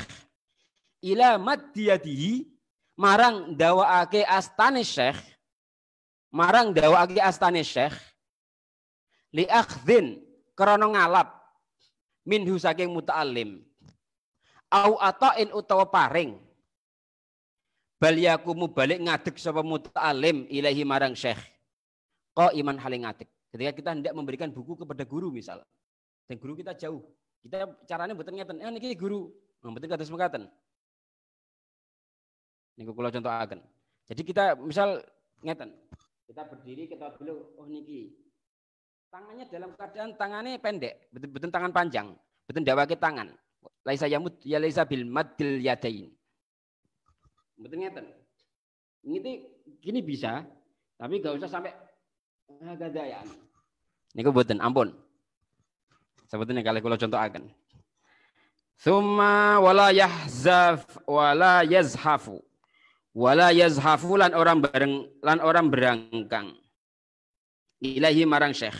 S1: ila maddiyadihi marang dawaake astane syekh li akhdhin krana ngalap minhu saking muta'allim au ata'in utawa paring bal yakumu balik ngadeg sapa muta'allim ilahi marang syekh qaiman hale ngadeg. Ketika kita hendak memberikan buku kepada guru misal dan guru kita jauh, kita caranya mboten ngeten, niki guru, mboten kados mekaten. Niku kula contohaken. Jadi kita misal ngeten, kita berdiri kita dulu, oh niki tangannya dalam keadaan tangannya pendek, betul tangan panjang, betul ndawake tangan. Laisa yamut ya laisa bil maddil yadain. Betul ngeten. Gini bisa, tapi gak usah sampai gadayaan. Niku mboten, ampun. Sebetulnya kalau kula contohaken. Summa wala yazhafu lan orang berangkang ilahi marang syekh.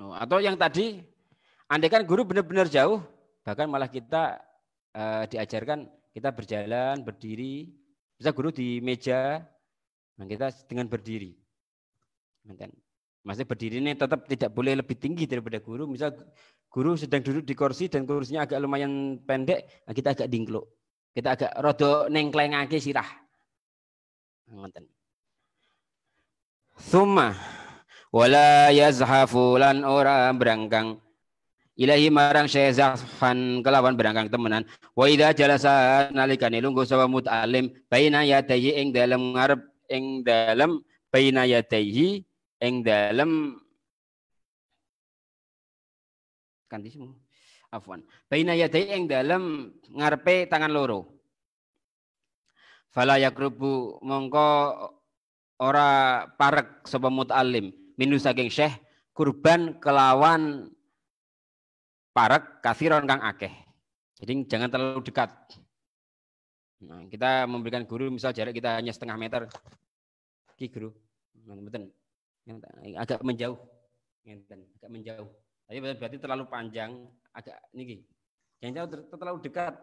S1: Atau yang tadi, andai kan guru benar-benar jauh, bahkan malah kita diajarkan kita berjalan, berdiri, bisa guru di meja, nah kita dengan berdiri. Maksudnya berdiri ini tetap tidak boleh lebih tinggi daripada guru. Misal guru sedang duduk di kursi dan kursinya agak lumayan pendek, nah kita agak dingkluk. Kita agak rada nengklengake sirah. Ngoten. Summa wala yazhafu lan ora berangkang ilahi marang syekh zahfan kelawan berangkang temenan. Wa idza jalasa nalikane lungguh sapa muta'allim baina yadayhi ing dalem ngarep ing dalem baina yadayhi ing dalem kantismu afwan baina yadayhi ing dalem ngarepe tangan loro. Fala yakrubu mongko ora parek sapa muta'allim minu saking syekh kurban kelawan parek kathiron kang akeh. Jadi jangan terlalu dekat. Nah, kita memberikan guru misal jarak kita hanya setengah meter. Ki guru, betul. Agak menjauh. Agak menjauh. Tapi berarti terlalu panjang, agak niki. Jangan terlalu dekat.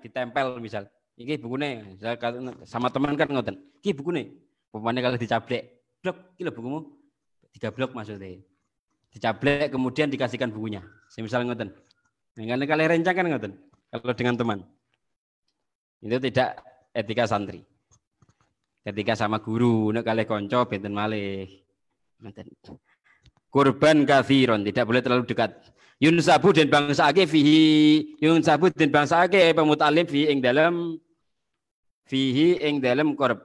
S1: Ditempel misal. Iki bukune, sama teman kan ngoten. Ki bukune. Pemane kalau dicablek, blok ki lho bukumu. 3 blok maksudnya. Dicablek kemudian dikasihkan bukunya. Semisal ngoten. Karena kalau rencang kan ngoten. Kalau dengan teman. Itu tidak etika santri. Ketika sama guru nek kalih kanca benten malih. Ngoten. Kurban kathiron, tidak boleh terlalu dekat. Yunsabu den bangsake fihi pemutalim fihi ing dalem qurb.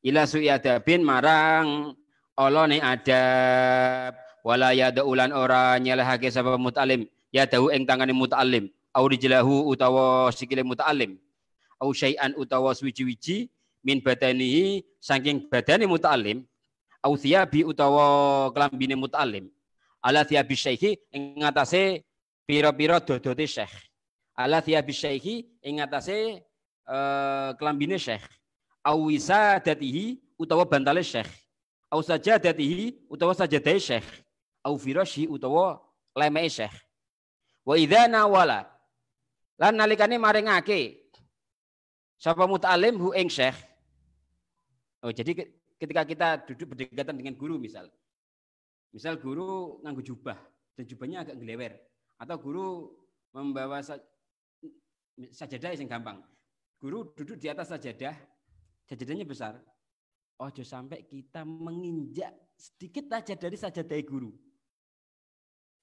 S1: Ila su'adabin marang olone adab wala yadaulan ora nyelehake sapa mutalim ya dahu ing tangane mutalim au rijlahu utawa sikile mutalim au syai'an utawa suwiji-wiji min badanihi saking badane mutalim au thiyabi utawa klambine mutalim ala thiyabi syekhi ing ngatasé pira-pira dodote syekh ala thiyabi syekhi ing ngatasé klambine syekh au wisadatihi utawa bantale syekh au sajadatihi utawa sajadahe syekh au firasyi utawa lemeke syekh wa idza nawala lan nalikane maringake sapa muta'allim hu ing syekh. Oh jadi ketika kita duduk berdekatan dengan guru misal guru nganggo jubah dan jubahnya agak gelewer atau guru membawa sajadah yang gampang. Guru duduk di atas sajadahnya besar. Ojo sampai kita menginjak sedikit aja dari sajadah guru.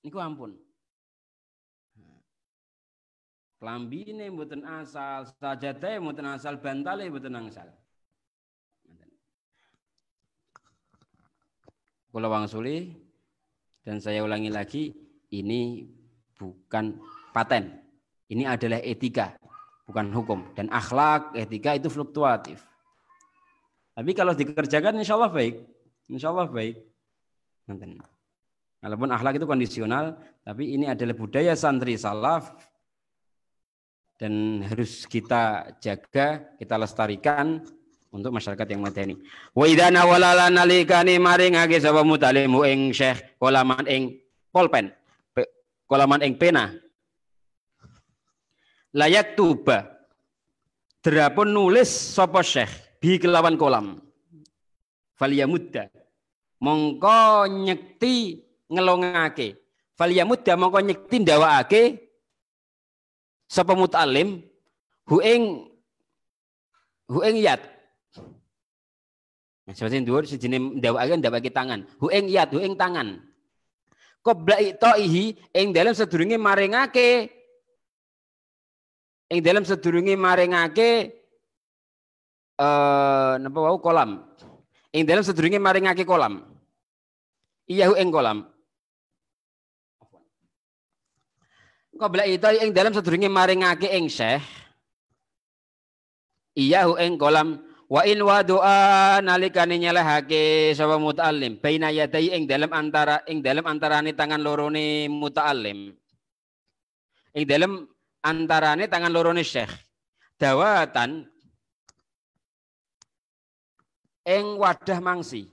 S1: Niku ampun. Klambine mboten asal, sajadahe mboten asal, bantale mboten asal. Kula wangsuli dan saya ulangi lagi, ini bukan paten. Ini adalah etika, bukan hukum. Dan akhlak, etika itu fluktuatif. Tapi kalau dikerjakan insya Allah baik. Insya Allah baik. Walaupun akhlak itu kondisional, tapi ini adalah budaya santri salaf dan harus kita jaga, kita lestarikan untuk masyarakat yang madani. Wa idza nawala nalikani maringake sapa mutalimu ing syekh kolaman ing pulpen. kolaman ing pena layak tuba derapun nulis sapa syekh bi kelawan kolam falyamudda mongko nyekti ngelongake falyamudda mongko nyekti ndawakake sapa muta'allim hu ing yat. Nah, seperti dhuwur sejene ndawake tangan. Hu ing yat, hu ing tangan. Qabla itaihi ing dalem sedurunge maringake napa wau kolam. Ing dalem sedurunge maringake kolam. Iya hu ing kolam. Qabla itaihi ing dalem sedurunge maringake ing syekh iyahu ing kolam wa in wadu'a nalikane nyelehake sapa muta'allim baina yadai ing dalam antarane tangan lorone muta'allim ing dalam antarane tangan lorone syekh dawatan ing wadah mangsi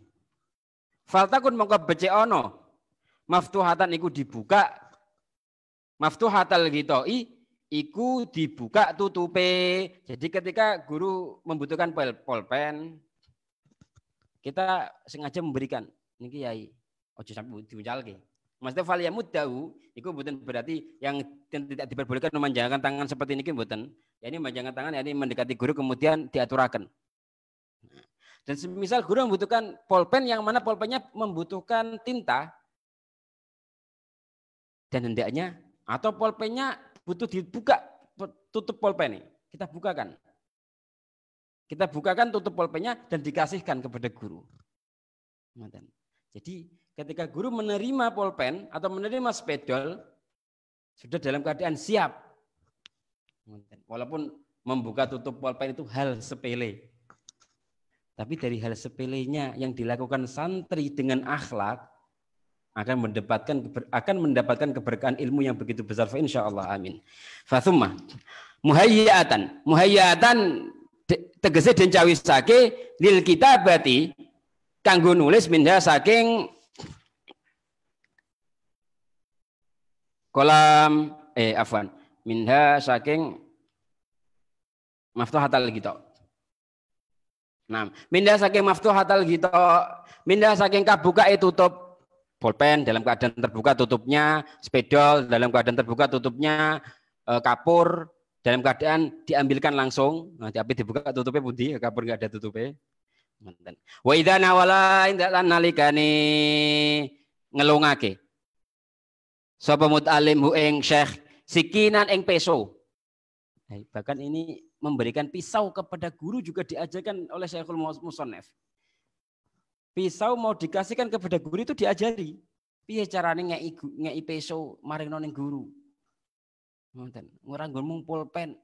S1: faltakun mongko becik ana maftuhatan iku dibuka maftuhatal ghitoi iku dibuka tutupe. Jadi ketika guru membutuhkan pulpen, kita sengaja memberikan. Niki yai, ojo sampai diuncalke. Maksudnya falyamuddahu, iku bukan berarti yang tidak diperbolehkan memanjangkan tangan seperti ini bukan. Ya ini memanjangkan tangan, ya ini mendekati guru kemudian diaturakan. Dan misal guru membutuhkan pulpen yang mana pulpennya membutuhkan tinta dan hendaknya atau pulpennya butuh dibuka tutup pulpen. Kita bukakan tutup pulpennya dan dikasihkan kepada guru. Jadi ketika guru menerima pulpen atau menerima spidol sudah dalam keadaan siap. Walaupun membuka tutup pulpen itu hal sepele. Tapi dari hal sepelenya yang dilakukan santri dengan akhlak akan mendapatkan keberkahan ilmu yang begitu besar fa insyaallah amin. Fa tsumma muhayyatan tegese den cawisake lil kitabati kanggo nulis minha saking kolam minha saking maftuhatal ghita. Nah, minha saking maftuhatal ghita, minha saking kabukae tutup pulpen dalam keadaan terbuka tutupnya, spidol dalam keadaan terbuka tutupnya, kapur dalam keadaan diambilkan langsung. Nah, tapi dibuka tutupnya pundi, kapur enggak ada tutupnya. Wa idza nawala indalan nalikane ngelungake. Sapa mut'alim hu ing syekh sikinan ing peso. Nah, bahkan ini memberikan pisau kepada guru juga diajarkan oleh Syekhul Musannaf. Pisau mau dikasihkan kepada guru itu diajari. Piye carane ngeki peso maring ning guru. Ngoten. Ora nggon pulpen.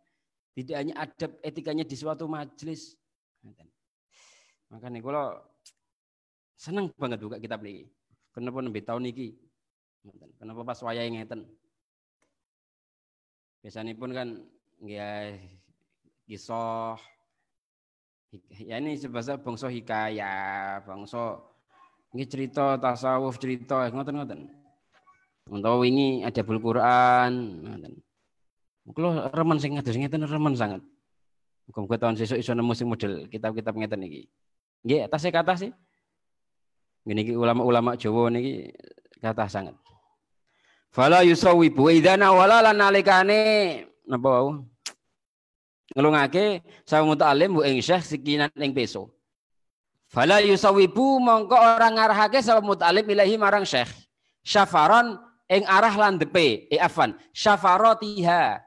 S1: Tidak hanya adab etikanya di suatu majelis. Ngoten. Makane kula seneng banget buka kitab niki. Kenapa nembe tahun niki? Ngoten. Kenapa pas wayahe ngeten? Biasanipun kan nggih kisah ya ini sebasa bangsa hikayah, bangsa ini cerita tasawuf, cerita ngoten-ngoten. Untuk ini ada Al-Qur'an, ngoten. Kulo remen sing ngados ngeten remen sangat. Muga-muga tahun sesuk iso nemu sing model kitab-kitab ngeten iki. Nggih, tasih kathah sih. Ngene iki ulama-ulama Jawa niki kathah sangat. Fala yusawibu idana wala lan nalikane napa wau? Ngelungake sama muta'alim bu ing syekh sikinan ing peso. Fala yusawibu mongko orang ngarahake sama muta'alim ilahi marang syekh. Syafaron ing arah landepe. Syafaratiha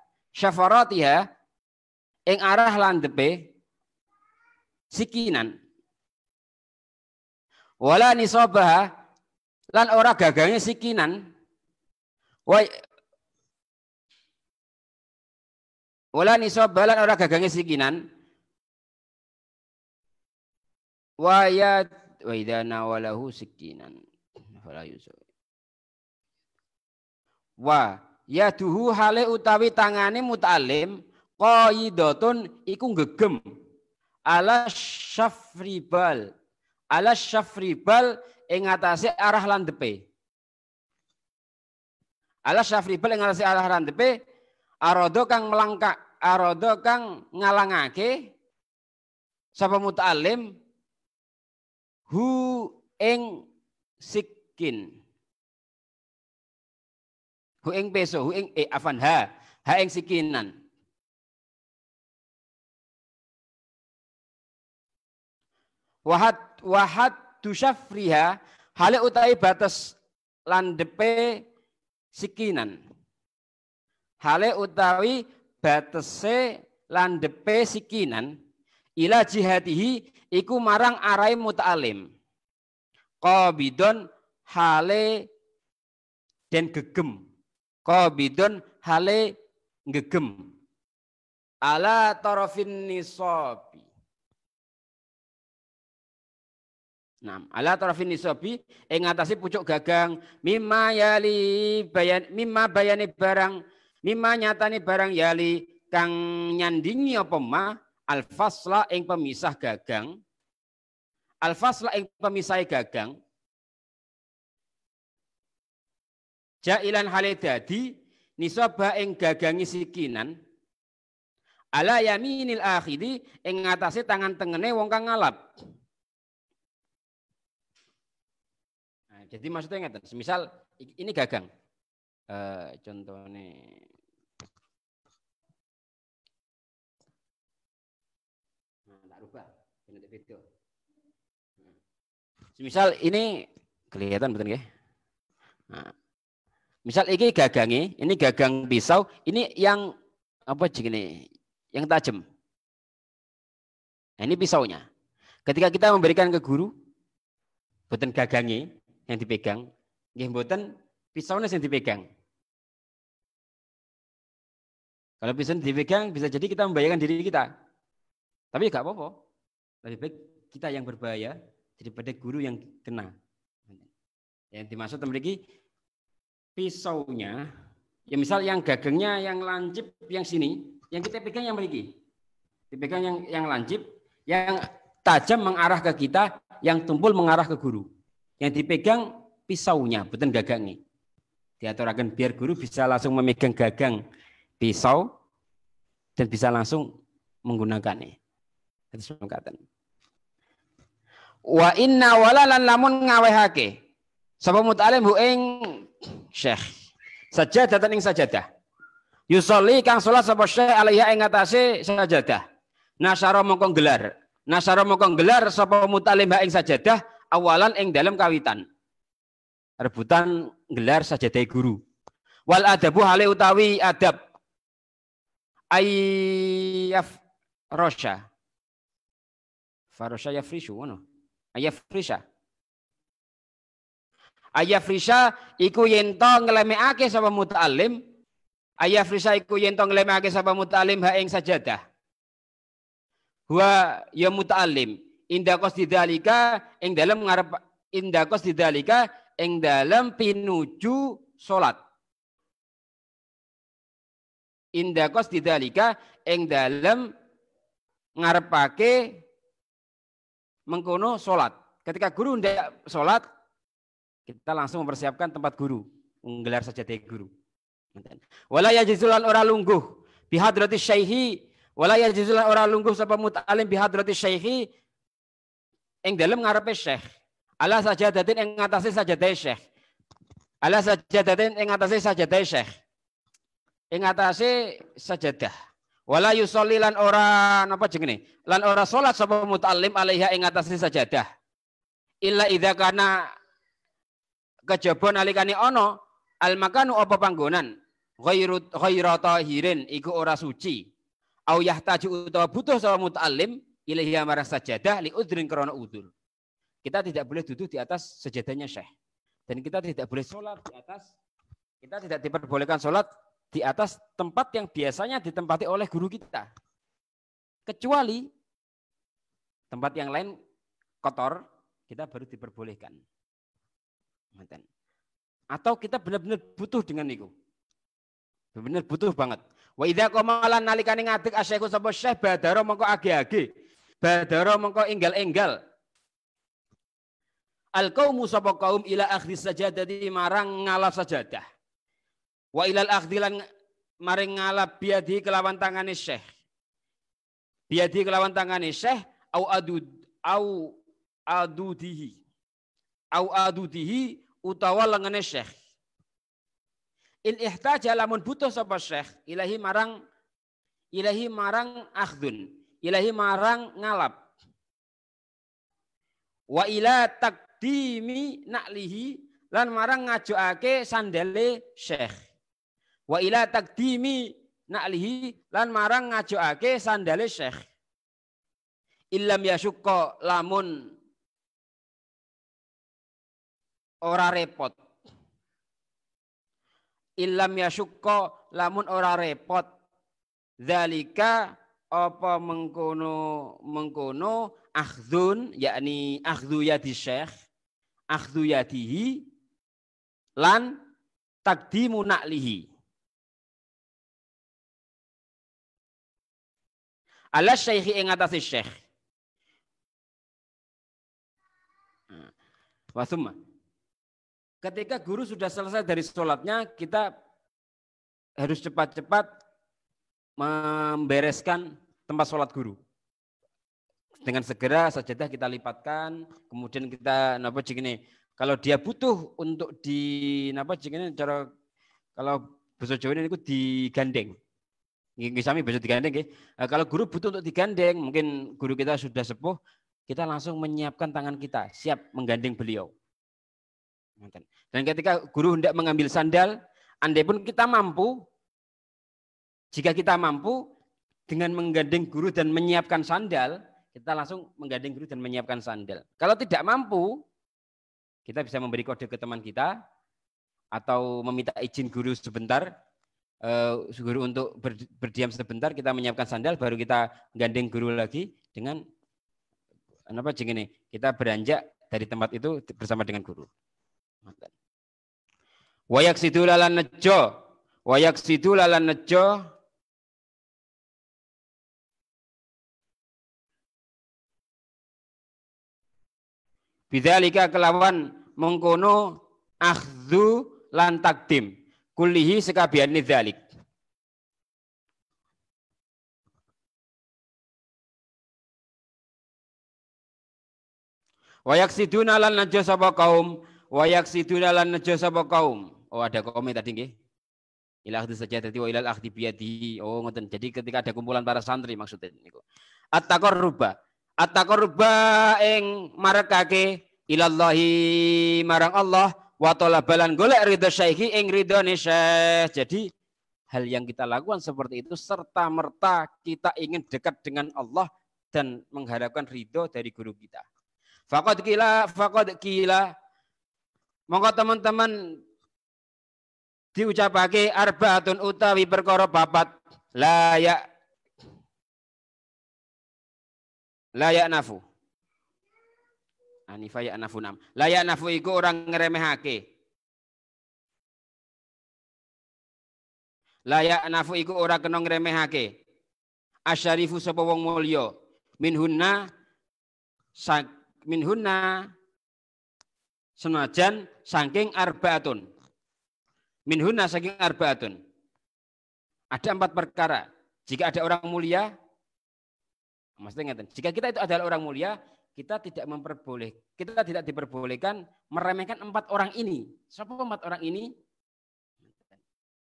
S1: ing arah landepe sikinan. Wala nisabaha lan ora gagange sikinan. Wala nisab balan ora gagange sikinan wa idza nawalahu sikinan fala yusab wa yaduhu hale utawi tangane muta'alim qaidatun iku gegem ala syafribal ing atase arah landepe Ala syafribal ing ngatasi arah rantepe arodo kang melangkak arodo kang ngalangake sapa muta'alim hu ing sikin hu ing peso hu ing afan ha ing sikinan wahad tusyafriha hale utai batas landepe sikinan hale utawi batese landepe sikinan ila jihatihi iku marang arai muta'alim qabidon hale den gegem qabidon hale gegem ala tarafin nisabi. Nah, ala tarafin nisabi ing ngatasi pucuk gagang mimma bayani barang mimma nyatani barang yali kang nyandingi apa ma al fasla ing pemisah gagang al fasla ing pemisah gagang jailan hale dadi nisaba ing gagangi sikinan ala yaminil akhidi ing ngatasi tangan tengene wong kang ngalap. Jadi maksudnya ngeten, semisal ini gagang, contohnya, nah, tak rubah, bentuk video. Semisal ini kelihatan betul ya? Nah, misal ini gagangnya, ini gagang pisau, ini yang apa begini, yang tajam. Nah, ini pisaunya. Ketika kita memberikan ke guru, bukan gagangnya yang dipegang, nggih mboten pisaunya yang dipegang. Kalau pisau dipegang bisa jadi kita membahayakan diri kita. Tapi enggak apa-apa. Lebih baik kita yang berbahaya daripada guru yang kena. Yang dimaksud memiliki pisaunya, ya misal yang gagangnya yang lancip yang sini, yang kita pegang yang memiliki. Dipegang yang lancip, yang tajam mengarah ke kita, yang tumpul mengarah ke guru. Yang dipegang pisaunya, bukan gagangnya. Diaturakan biar guru bisa langsung memegang gagang pisau dan bisa langsung menggunakannya. Itu semangkatan. Wa inna walalan lamun ngawehake. Sapa muta'alim hu ing syekh. Sajadatan ing sajadah. Yusolli kang salat sapa syekh alaiha ing atase sajadah. Nasyara mongko gelar. Nasyara mongko gelar sapa muta'alim ing sajadah. Awalan ing dalam kawitan rebutan gelar sajadah guru wal adabu hale utawi adab ayaf rosya farosya yafrishu ngono ayafrisha iku yento nglemekake sapa muta'alim ayafrisha iku yento nglemekake sapa muta'alim ha ing sajadah wa ya muta'alim indakos didalika ing dalam ngarep indakos didalika ing dalam pinuju salat indakos didalika ing dalam ngarepake mengkono salat ketika guru ndak salat kita langsung mempersiapkan tempat guru menggelar sajadah guru wala yajizulan ora lungguh bihadrati syaihi wala yajizulan ora lungguh sapa muta'alim bihadrati syaihi ing dalam ngarepe syekh ala sajadatin ing ngatasi sajadah syekh ala sajadatin ing ngatasi sajadah syekh ing ngatasi sajadah wala yusolli lan ora napa jenenge lan ora salat sapa muta'alim alaiha ing ngatasi sajadah illa idza kana kejaba nalikane ana al makanu apa panggonan ghairu tahirin iku ora suci au yahtaju utawa butuh sapa muta'alim ilaihi marang sajadah li udrin krana udzur. Kita tidak boleh duduk di atas sajadahnya syekh. Dan kita tidak boleh sholat di atas, kita tidak diperbolehkan sholat di atas tempat yang biasanya ditempati oleh guru kita. Kecuali tempat yang lain kotor, kita baru diperbolehkan. Atau kita benar-benar butuh dengan itu. Benar-benar butuh banget. Wa idza qamalan nalikane ngadeg asyaikhus sapa syekh badara mengko age-age. Badara mengko enggal-enggal. Al qaumu sapa kaum ila akhri sajadati marang ngalap sajadah. Wa ilal akhdilan maring ngalap biadi kelawan tangane syekh. Biadi kelawan tangane syekh au adudihi. Au adudihi utawa lengene syekh. In ihtaja lamun butuh sapa syekh ilahi marang akhdun. Ilahi marang ngalap. Wa ila takdimi naklihi lan marang ngajoake sandale syekh. Wa ila takdimi naklihi lan marang ngajoake sandale syekh. Illam yasukka lamun ora repot. Illam yasukka lamun ora repot. Zalika apa mengkono akhdun yakni akhdhu yadi syekh, akhdhu yadihi lan takdimu naklihi. Ala syekhi ing atase syekh. Wasumma. Ketika guru sudah selesai dari sholatnya, kita harus cepat-cepat membereskan tempat sholat guru. Dengan segera sajadah kita lipatkan, kemudian kita kalau dia butuh untuk cara kalau bahasa Jawa ini digandeng. Sami bahasa digandeng ya. Kalau guru butuh untuk digandeng, mungkin guru kita sudah sepuh, kita langsung menyiapkan tangan kita, siap menggandeng beliau. Dan ketika guru hendak mengambil sandal, andai pun kita mampu, jika kita mampu dengan menggandeng guru dan menyiapkan sandal, kita langsung menggandeng guru dan menyiapkan sandal. Kalau tidak mampu, kita bisa memberi kode ke teman kita atau meminta izin guru sebentar, guru untuk berdiam sebentar, kita menyiapkan sandal, baru kita gandeng guru lagi dengan kita beranjak dari tempat itu bersama dengan guru. Wayak sidu lalan nejo. Bidzalika kelawan mengkono akhdhu lan takdim kullihi sekabehane dzalik. Wayaksiduna lan najo sapa kaum, wayaksiduna lan najo sapa kaum. Oh, ada komen tadi nggih. Ila akhdhi sajadati wa ilal akhdhi biyadihi. Oh, ngoten. Jadi ketika ada kumpulan para santri maksudnya niku. At-taqarruba ing marekake ilallahi marang Allah wa talabalan golek ridho syekhi ing ridhone syekh. Jadi hal yang kita lakukan seperti itu serta merta kita ingin dekat dengan Allah dan mengharapkan ridho dari guru kita. Faqad kila monggo teman-teman diucapake arbaatun utawi perkara papat layak nafu. Anifa ya nafu nam. Layak nafu iku orang ngeremehake. Layak nafu iku ora kena ngremehake. Asyarifu sapa wong mulya. Minhunna senajan saking arbaatun. Minhunna saking arbaatun. Ada 4 perkara. Jika ada orang mulia, maksudnya ngeten, jika kita itu adalah orang mulia, kita tidak diperbolehkan meremehkan 4 orang ini. Siapa 4 orang ini?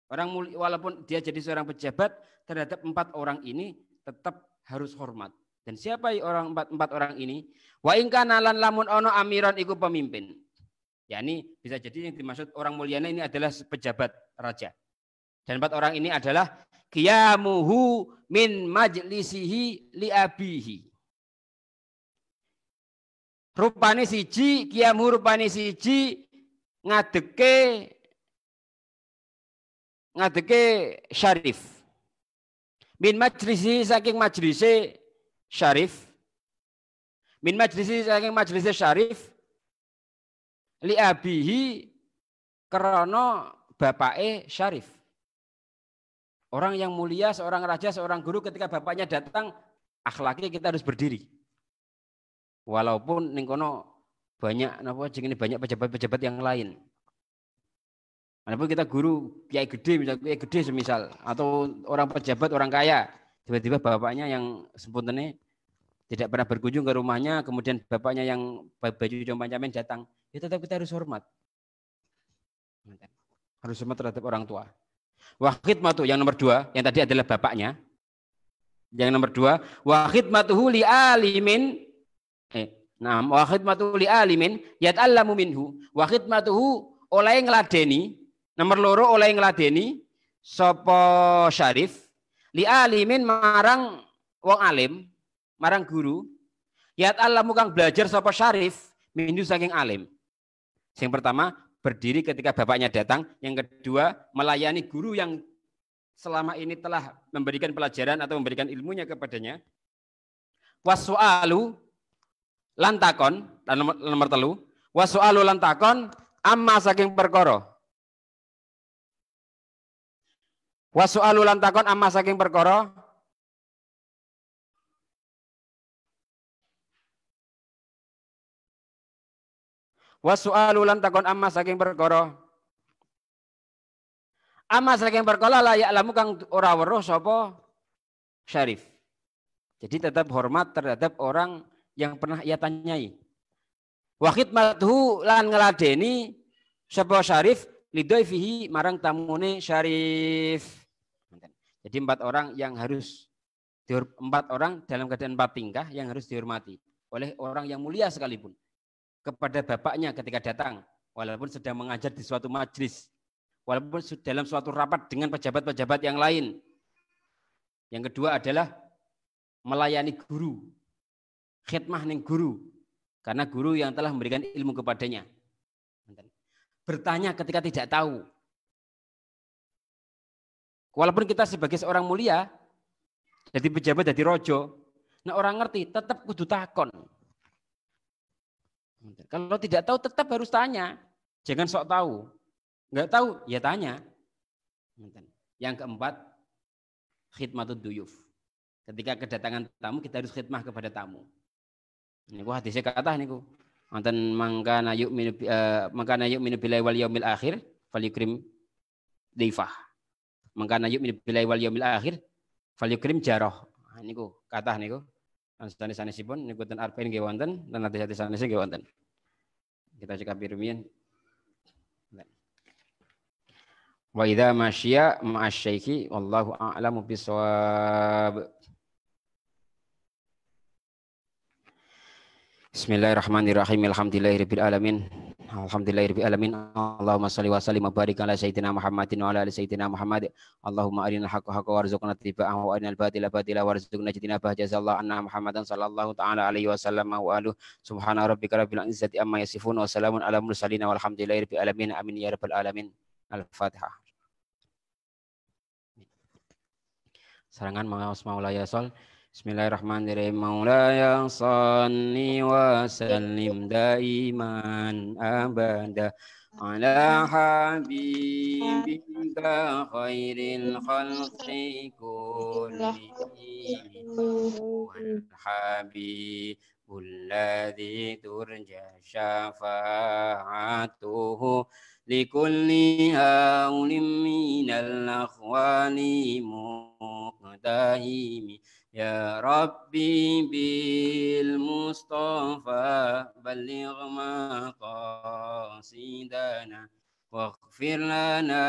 S1: Orang mulia, walaupun dia jadi seorang pejabat, terhadap 4 orang ini tetap harus hormat. Dan siapa orang 4 orang ini? Wa in kana lan lamun ono amiran iku pemimpin. Ya ini bisa jadi yang dimaksud orang mulianya ini adalah pejabat raja. Dan 4 orang ini adalah qiyamuhu min majlisihi li abihi. Rupane siji, qiyamu rupane siji ngadeke syarif. Min majlisi saking majlise syarif. Min majlisi saking majlise syarif li abihi karena bapake syarif. Orang yang mulia, seorang raja, seorang guru ketika bapaknya datang, akhlaknya kita harus berdiri. Walaupun ning kono banyak pejabat-pejabat yang lain. Walaupun kita guru kiai gede, misalnya kiai gede semisal, atau orang pejabat, orang kaya, tiba-tiba bapaknya yang sepuntennya tidak pernah berkunjung ke rumahnya, kemudian bapaknya yang baju compan-camen datang, ya tetap kita harus hormat. Harus hormat terhadap orang tua. Wa khidmatu yang nomor 2, yang tadi adalah bapaknya. Yang nomor 2, wa khidmatuhu li alimin wa khidmatuhu li alimin yata'allamu minhu. Wa khidmatuhu oleh ngladeni, nomor 2 oleh ngladeni sapa syarif li alimin marang wong alim, marang guru. Yata'allamu kang belajar sapa syarif minhu saking alim. Yang pertama, berdiri ketika bapaknya datang. Yang kedua, melayani guru yang selama ini telah memberikan pelajaran atau memberikan ilmunya kepadanya. Wasu'alu lantakon, nomor 3. Wasu'alu lantakon amma saking perkara. Wasu'alu lantakon amma saking perkara. Wasu'alu lantakon amma saking perkara. Amma saking perkara la ya'lamu kang ora weruh sapa syarif. Jadi tetap hormat terhadap orang yang pernah ia tanyai. Wa khidmatuhu lan ngladeni sapa syarif lidhaifihi marang tamune syarif. Jadi 4 orang yang harus 4 orang dalam keadaan 4 tingkah yang harus dihormati oleh orang yang mulia sekalipun. Kepada bapaknya ketika datang, walaupun sedang mengajar di suatu majelis, walaupun dalam suatu rapat dengan pejabat-pejabat yang lain. Yang kedua adalah melayani guru, khidmah ning guru, karena guru yang telah memberikan ilmu kepadanya. Bertanya ketika tidak tahu. Walaupun kita sebagai seorang mulia, jadi pejabat, jadi rojo, nah orang ngerti, tetap kudu takon. Kalau tidak tahu tetap harus tanya. Jangan sok tahu. Enggak tahu, ya tanya. Yang keempat, khidmatud duyuf. Ketika kedatangan tamu, kita harus khidmah kepada tamu. Ini ku hadisnya kata niku. Mantan mangkana yu'minu billahi wal yaumil akhir falyukrim dhaifah. Mangkana yu'minu billahi wal yaumil akhir falyukrim jarah. Niku kata niku. Sanes-sanesipun niku ten arpen nggih wonten, lan hadis-hadis sanes nggih wonten. Kita cekap rumiyin. Wa idza masya ma'asy-syaikhi wallahu a'lamu bissawab. Bismillahirrahmanirrahim. Alhamdulillahirabbil alamin. Alhamdulillahirabbil alamin. Allahumma shalli wa sallim wa barik ala sayyidina Muhammadin wa ala ali sayyidina Muhammad. Allahumma arinal haqqa haqqan warzuqna ittiba'ahu wa arinal batila batila warzuqna ijtinabah. Jazallahu anna Muhammadan sallallahu ta'ala alaihi wasallam wa alihi. Subhana rabbika rabbil izzati amma yasifun wa salamun ala mursalin walhamdulillahirabbil alamin. Amin ya rabbal alamin. Al-Fatihah. Sarangan maus maulaya sol. Bismillahirrahmanirrahim. Maulaya salli wa sallim daiman abada ala habibika khairil khalqi kullihim wal habibul ladzi turja syafa'atuhu likulli haulim minal akhwali muqtahimi. Ya Rabbi bil Mustafa balligh maqasidana waghfir lana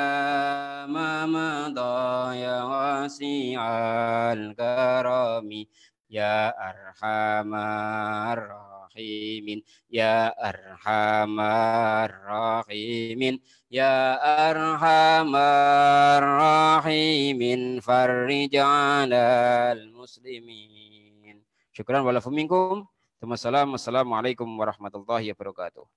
S1: ma madha ya wasi'al karami ya arhamar rahimin ya arhamar rahimin ya arhamar rahimin farrij 'alal muslimin. Syukran walakum minkum. Assalamualaikum warahmatullahi wabarakatuh.